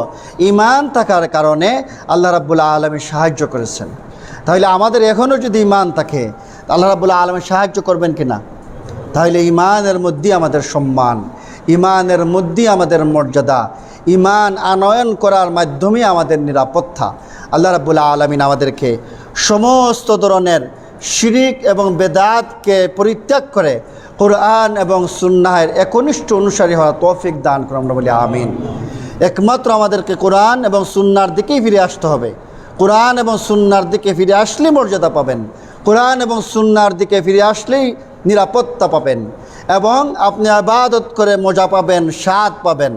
ঈমান থাকার কারণে আল্লাহ রাব্বুল আলামিন সাহায্য করেছেন। তাহলে আমাদের এখনও যদি ঈমান থাকে, আল্লাহ রাব্বুল আলামিন সাহায্য করবেন কিনা? তাহলে ঈমানের মধ্যেই আমাদের সম্মান, ঈমানের মধ্যেই আমাদের মর্যাদা, ঈমান আনয়ন করার মাধ্যমে আমাদের নিরাপত্তা। আল্লাহ রাব্বুল আলামিন আমাদেরকে সমস্ত ধরনের শিরিক এবং বেদাতকে পরিত্যাগ করে কোরআন এবং সুন্নাহের একনিষ্ঠ অনুসারী হওয়ার তৌফিক দান করুন, আমরা বলি আমিন। একমাত্র আমাদেরকে কোরআন এবং সুন্নাহর দিকেই ফিরে আসতে হবে। কোরআন এবং সুন্নাহর দিকে ফিরে আসলেই মর্যাদা পাবেন, কোরআন এবং সুন্নাহর দিকে ফিরে আসলেই নিরাপত্তা পাবেন, এবং আপনি ইবাদত করে মজা পাবেন, স্বাদ পাবেন।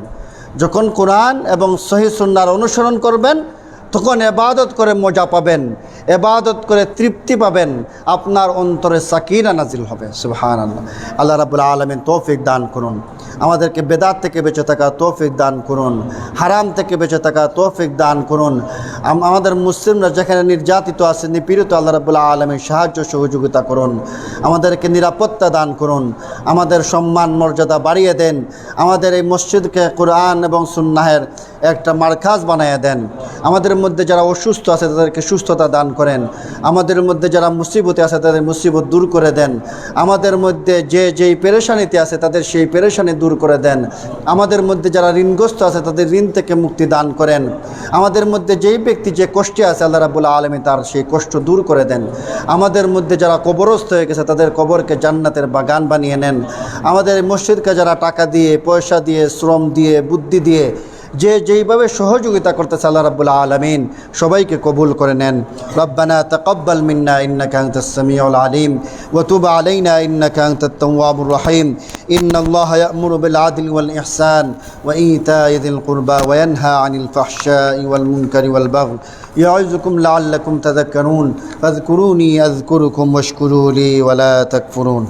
যখন কোরআন এবং সহিহ সুন্নাহর অনুসরণ করবেন তখন ইবাদত করে মজা পাবেন, ইবাদত করে তৃপ্তি পাবেন, আপনার অন্তরে সাকিনা নাজিল হবে। সুবহানাল্লাহ। আল্লাহ রাব্বুল আলামিন তৌফিক দান করুন, আমাদেরকে বেদাত থেকে বেঁচে থাকা তৌফিক দান করুন, হারাম থেকে বেঁচে থাকা তৌফিক দান করুন। আমাদের মুসলিমরা যেখানে নির্যাতিত আছে, নিপীড়িত, আল্লাহ রাব্বুল আলামিন সাহায্য সহযোগিতা করুন, আমাদেরকে নিরাপত্তা দান করুন, আমাদের সম্মান মর্যাদা বাড়িয়ে দেন, আমাদের এই মসজিদকে কোরআন এবং সুন্নাহের একটা মারকাজ বানিয়ে দেন। আমাদের মধ্যে যারা অসুস্থ আছে তাদেরকে সুস্থতা দান করেন, আমাদের মধ্যে যারা মুসিবতে আছে তাদের মুসিবত দূর করে দেন, আমাদের মধ্যে যেই পেরেশানিতে আছে তাদের সেই পেরেশানি দূর করে দেন, আমাদের মধ্যে যারা ঋণগ্রস্ত আছে তাদের ঋণ থেকে মুক্তি দান করেন, আমাদের মধ্যে যেই ব্যক্তি যে কষ্টে আছে আল্লাহ রাব্বুল আলামিন তার সেই কষ্ট দূর করে দেন, আমাদের মধ্যে যারা কবরস্থ হয়ে গেছে তাদের কবরকে জান্নাতের বাগান বানিয়ে নেন, আমাদের মসজিদকে যারা টাকা দিয়ে, পয়সা দিয়ে, শ্রম দিয়ে, বুদ্ধি দিয়ে যে যেইভাবে সহযোগিতা করতেছে আল্লাহ রাব্বুল আলামিন সবাইকে কবুল করে নেন। রব্বানা তাকাব্বাল মিন্না ইন্নাকা আনতাস সামিউল আলিম ওয়া তুব আলাইনা ইন্নাকা আনতাত তাওয়াবুর রহিম। ইন্নাল্লাহা ইয়া'মুরু বিল আদলি ওয়াল ইহসান ওয়া ইতা'i যিল কুরবা ওয়া ইয়ানহা আনিল ফাহশাই ওয়াল মুনকারি ওয়াল বাগই ইয়া'iযুকুম লা'আল্লাকুম তাযাক্কারুন ফাযকুরুনি আযকুরুকুম ওয়াশকুরু লি ওয়া লা তাকফুরুন।